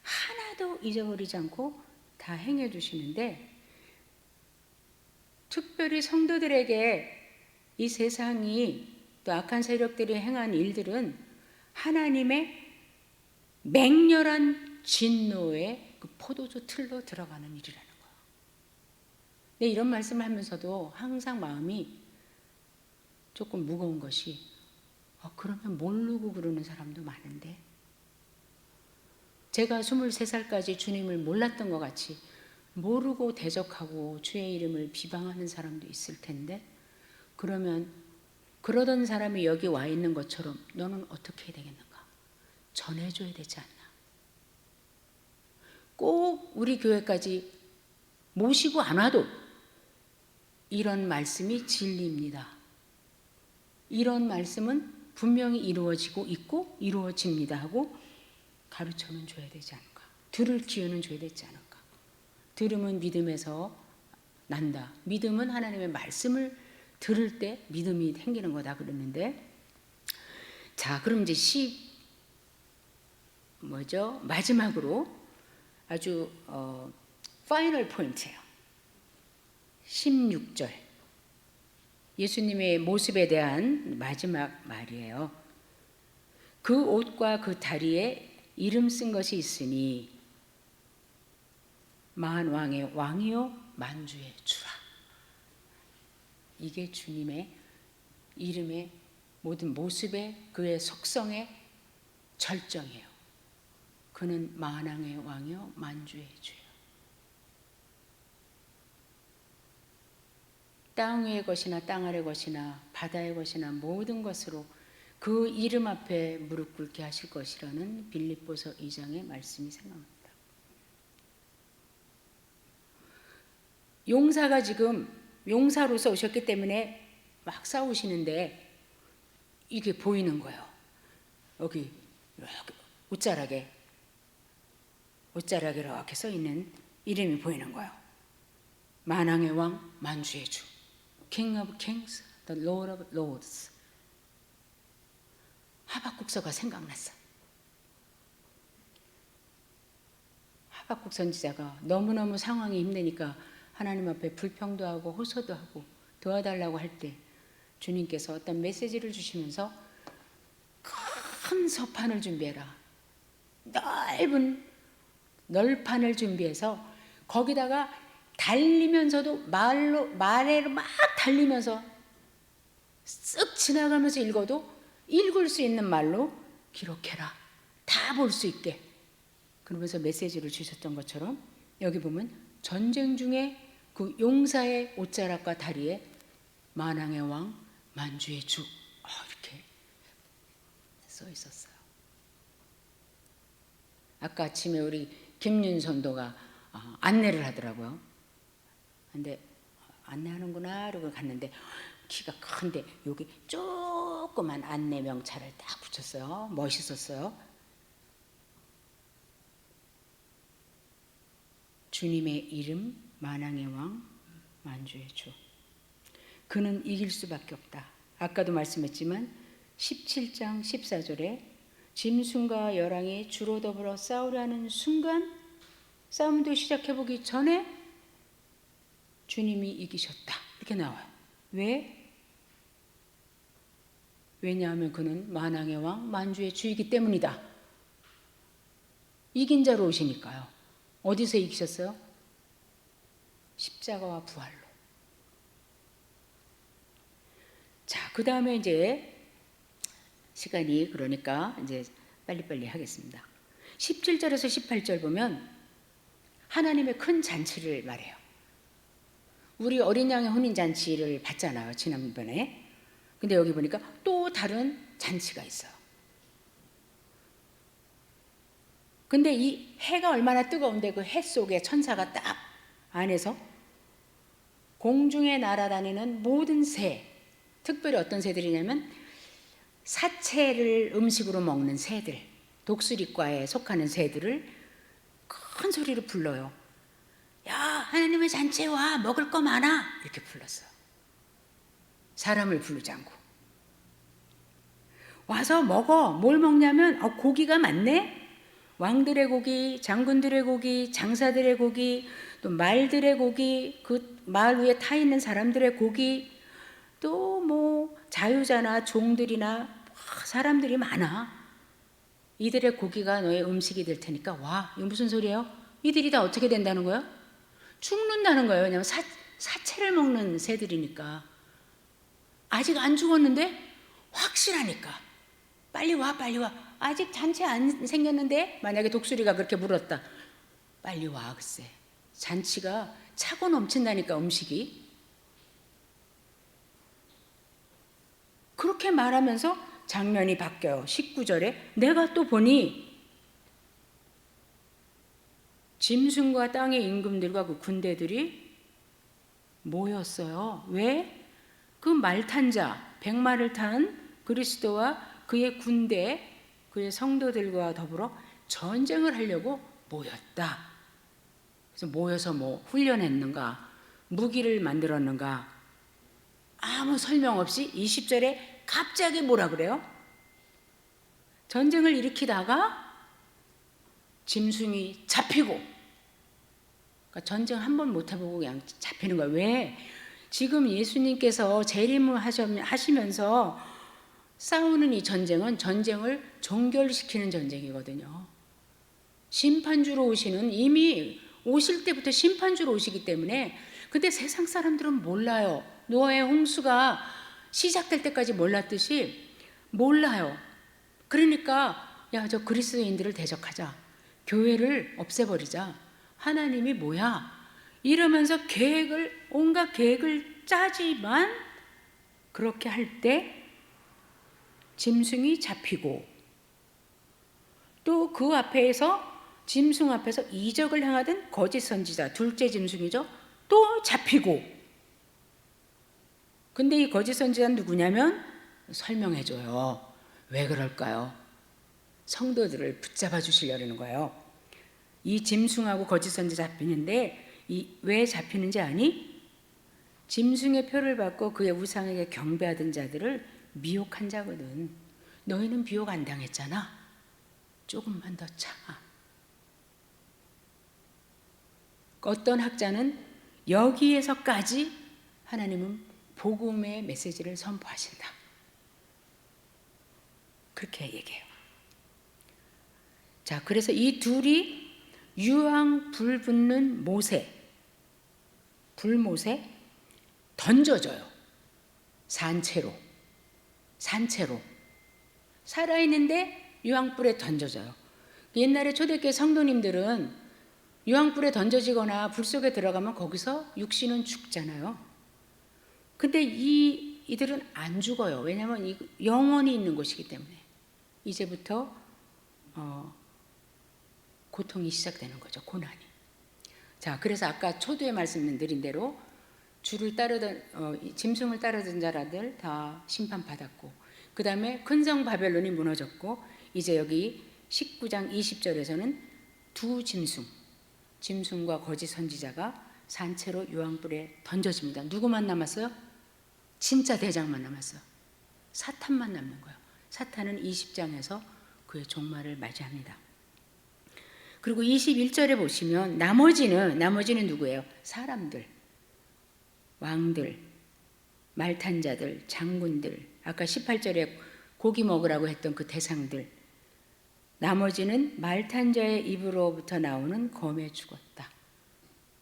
하나도 잊어버리지 않고 다 행해 주시는데, 특별히 성도들에게 이 세상이 또 악한 세력들이 행한 일들은 하나님의 맹렬한 진노의 그 포도주 틀로 들어가는 일이라는 거예요. 네, 이런 말씀을 하면서도 항상 마음이 조금 무거운 것이, 그러면 모르고 그러는 사람도 많은데, 제가 23살까지 주님을 몰랐던 것 같이 모르고 대적하고 주의 이름을 비방하는 사람도 있을 텐데, 그러면 그러던 사람이 여기 와 있는 것처럼 너는 어떻게 해야 되겠는가? 전해줘야 되지 않나? 꼭 우리 교회까지 모시고 안 와도 이런 말씀이 진리입니다. 이런 말씀은 분명히 이루어지고 있고 이루어집니다 하고 가르쳐는 줘야 되지 않을까? 들을 기회는 줘야 되지 않을까? 들음은 믿음에서 난다. 믿음은 하나님의 말씀을 들을 때 믿음이 생기는 거다 그랬는데, 자, 그럼 이제 마지막으로 아주 파이널 포인트예요. 16절. 예수님의 모습에 대한 마지막 말이에요. 그 옷과 그 다리에 이름 쓴 것이 있으니 만왕의 왕이요 만주의 주라. 이게 주님의 이름의 모든 모습의 그의 속성의 절정이에요. 그는 만왕의 왕이요 만주의 주예요. 땅 위의 것이나 땅 아래 것이나 바다의 것이나 모든 것으로 그 이름 앞에 무릎 꿇게 하실 것이라는 빌립보서 2장의 말씀이 생각납니다. 용사가 지금 용사로서 오셨기 때문에 막 싸우시는데 이게 보이는 거예요. 여기 옷자락에 이렇게 써 있는 이름이 보이는 거예요. 만왕의 왕, 만주의 주, King of Kings, the Lord of Lords. 하박국서가 생각났어. 하박국 선지자가 너무너무 상황이 힘드니까 하나님 앞에 불평도 하고 호소도 하고 도와달라고 할 때 주님께서 어떤 메시지를 주시면서 큰 서판을 준비해라. 넓은 널판을 준비해서 거기다가 달리면서도 말에로 막 달리면서 쓱 지나가면서 읽어도 읽을 수 있는 말로 기록해라. 다 볼 수 있게. 그러면서 메시지를 주셨던 것처럼 여기 보면 전쟁 중에 그 용사의 옷자락과 다리에 만왕의 왕, 만주의 주 이렇게 써 있었어요. 아까 아침에 우리 김윤선도가 안내를 하더라고요. 근데 안내하는구나 이러고 갔는데 키가 큰데 여기 조그만 안내 명찰을 딱 붙였어요. 멋있었어요. 주님의 이름 만왕의 왕 만주의 주. 그는 이길 수밖에 없다. 아까도 말씀했지만 17장 14절에 짐승과 여랑이 주로 더불어 싸우려는 순간 싸움도 시작해보기 전에 주님이 이기셨다. 이렇게 나와요. 왜? 왜냐하면 그는 만왕의 왕 만주의 주이기 때문이다. 이긴 자로 오시니까요. 어디서 이기셨어요? 십자가와 부활로. 자, 그 다음에 이제 시간이 그러니까 이제 빨리빨리 하겠습니다. 17절에서 18절 보면 하나님의 큰 잔치를 말해요. 우리 어린 양의 혼인잔치를 봤잖아요, 지난번에. 근데 여기 보니까 또 다른 잔치가 있어요. 근데 이 해가 얼마나 뜨거운데 그 해 속에 천사가 딱 안에서 공중에 날아다니는 모든 새, 특별히 어떤 새들이냐면 사체를 음식으로 먹는 새들, 독수리과에 속하는 새들을 큰 소리로 불러요. 야, 하나님의 잔치에 와, 먹을 거 많아, 이렇게 불렀어요. 사람을 부르지 않고. 와서 먹어. 뭘 먹냐면 고기가 많네. 왕들의 고기, 장군들의 고기, 장사들의 고기, 또 말들의 고기, 그 말 위에 타 있는 사람들의 고기, 또 뭐 자유자나 종들이나 사람들이 많아. 이들의 고기가 너의 음식이 될 테니까 와. 이거 무슨 소리예요? 이들이 다 어떻게 된다는 거예요? 죽는다는 거예요. 왜냐하면 사체를 먹는 새들이니까. 아직 안 죽었는데 확실하니까 빨리 와, 빨리 와. 아직 잔치 안 생겼는데 만약에 독수리가 그렇게 물었다. 빨리 와. 글쎄 잔치가 차고 넘친다니까. 음식이 그렇게 말하면서 장면이 바뀌어요. 19절에 내가 또 보니 짐승과 땅의 임금들과 그 군대들이 모였어요. 왜? 그 말탄 자, 백마를 탄 그리스도와 그의 군대, 그의 성도들과 더불어 전쟁을 하려고 모였다. 그래서 모여서 뭐 훈련했는가, 무기를 만들었는가, 아무 설명 없이 20절에 갑자기 뭐라 그래요? 전쟁을 일으키다가 짐승이 잡히고, 그러니까 전쟁 한 번 못 해보고 그냥 잡히는 거예요. 왜? 지금 예수님께서 재림을 하시면서 싸우는 이 전쟁은 전쟁을 종결시키는 전쟁이거든요. 심판주로 오시는, 이미 오실 때부터 심판주로 오시기 때문에. 근데 세상 사람들은 몰라요. 노아의 홍수가 시작될 때까지 몰랐듯이 몰라요. 그러니까 야, 저 그리스도인들을 대적하자, 교회를 없애버리자, 하나님이 뭐야 이러면서 온갖 계획을 짜지만, 그렇게 할 때 짐승이 잡히고, 또 그 앞에서 짐승 앞에서 이적을 행하던 거짓 선지자, 둘째 짐승이죠, 또 잡히고. 근데 이 거짓 선지자는 누구냐면 설명해줘요. 왜 그럴까요? 성도들을 붙잡아 주시려는 거예요. 이 짐승하고 거짓 선지자 잡히는데 왜 잡히는지 아니? 짐승의 표를 받고 그의 우상에게 경배하던 자들을 미혹한 자거든. 너희는 미혹 안 당했잖아. 조금만 더 참아. 어떤 학자는 여기에서까지 하나님은 복음의 메시지를 선포하신다, 그렇게 얘기해요. 자, 그래서 이 둘이 유황 불붙는 못에, 불못에 던져져요. 산채로 살아있는데 유황불에 던져져요. 옛날에 초대교회 성도님들은 유황불에 던져지거나 불 속에 들어가면 거기서 육신은 죽잖아요. 근데 이들은 안 죽어요. 왜냐하면 영원히 있는 곳이기 때문에. 이제부터 고통이 시작되는 거죠. 고난이. 자, 그래서 아까 초두에 말씀드린 대로 짐승을 따르던 자라들 다 심판받았고, 그 다음에 큰성 바벨론이 무너졌고, 이제 여기 19장 20절에서는 두 짐승과 거짓 선지자가 산채로 유황불에 던져집니다. 누구만 남았어요? 진짜 대장만 남았어요. 사탄만 남는 거예요. 사탄은 20장에서 그의 종말을 맞이합니다. 그리고 21절에 보시면 나머지는 누구예요? 사람들, 왕들, 말탄자들, 장군들, 아까 18절에 고기 먹으라고 했던 그 대상들, 나머지는 말탄자의 입으로부터 나오는 검에 죽었다.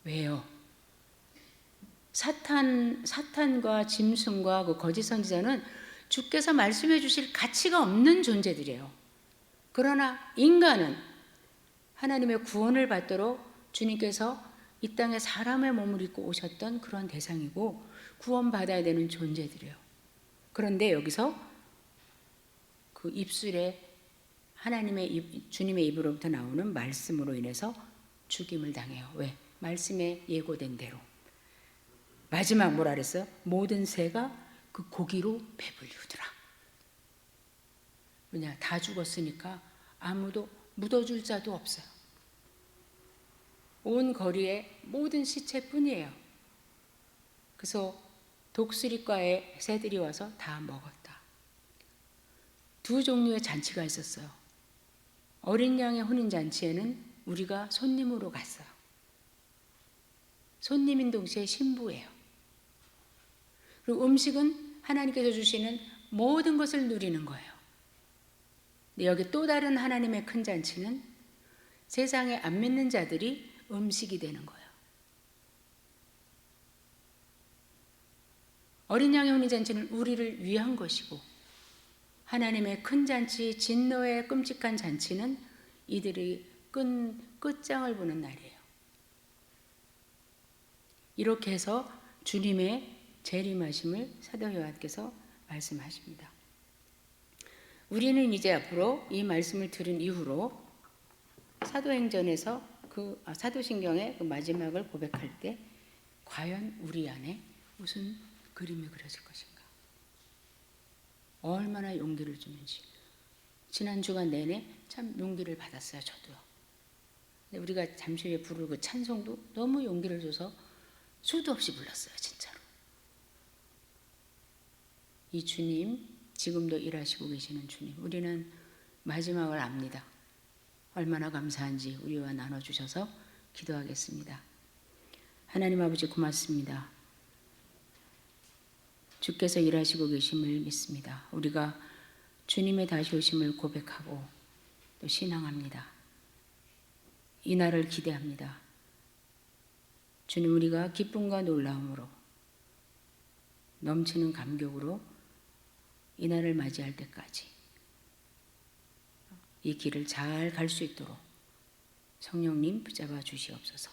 왜요? 사탄과 짐승과 그 거짓 선지자는 주께서 말씀해 주실 가치가 없는 존재들이에요. 그러나 인간은 하나님의 구원을 받도록 주님께서 이 땅에 사람의 몸을 입고 오셨던 그런 대상이고 구원받아야 되는 존재들이에요. 그런데 여기서 그 입술에 주님의 입으로부터 나오는 말씀으로 인해서 죽임을 당해요. 왜? 말씀에 예고된 대로. 마지막 뭐라 그랬어요? 모든 새가 그 고기로 배불리우더라. 왜냐? 다 죽었으니까 아무도 묻어줄 자도 없어요. 온 거리에 모든 시체뿐이에요. 그래서 독수리과의 새들이 와서 다 먹었다. 두 종류의 잔치가 있었어요. 어린 양의 혼인잔치에는 우리가 손님으로 갔어요. 손님인 동시에 신부예요. 그리고 음식은 하나님께서 주시는 모든 것을 누리는 거예요. 근데 여기 또 다른 하나님의 큰 잔치는 세상에 안 믿는 자들이 음식이 되는 거예요. 어린 양의 혼인잔치는 우리를 위한 것이고 하나님의 큰 잔치, 진노의 끔찍한 잔치는 이들이 끝장을 보는 날이에요. 이렇게 해서 주님의 재림하심을 사도 요한께서 말씀하십니다. 우리는 이제 앞으로 이 말씀을 들은 이후로 사도행전에서 사도신경의 그 마지막을 고백할 때 과연 우리 안에 무슨 그림이 그려질 것인가? 얼마나 용기를 주는지. 지난 주간 내내 참 용기를 받았어요. 저도요. 근데 우리가 잠시 후에 부를 그 찬송도 너무 용기를 줘서 수도 없이 불렀어요. 진짜로. 이 주님, 지금도 일하시고 계시는 주님, 우리는 마지막을 압니다. 얼마나 감사한지 우리와 나눠주셔서 기도하겠습니다. 하나님 아버지 고맙습니다. 주께서 일하시고 계심을 믿습니다. 우리가 주님의 다시 오심을 고백하고 또 신앙합니다. 이 날을 기대합니다. 주님, 우리가 기쁨과 놀라움으로 넘치는 감격으로 이 날을 맞이할 때까지 이 길을 잘 갈 수 있도록 성령님 붙잡아 주시옵소서.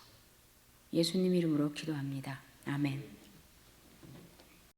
예수님 이름으로 기도합니다. 아멘.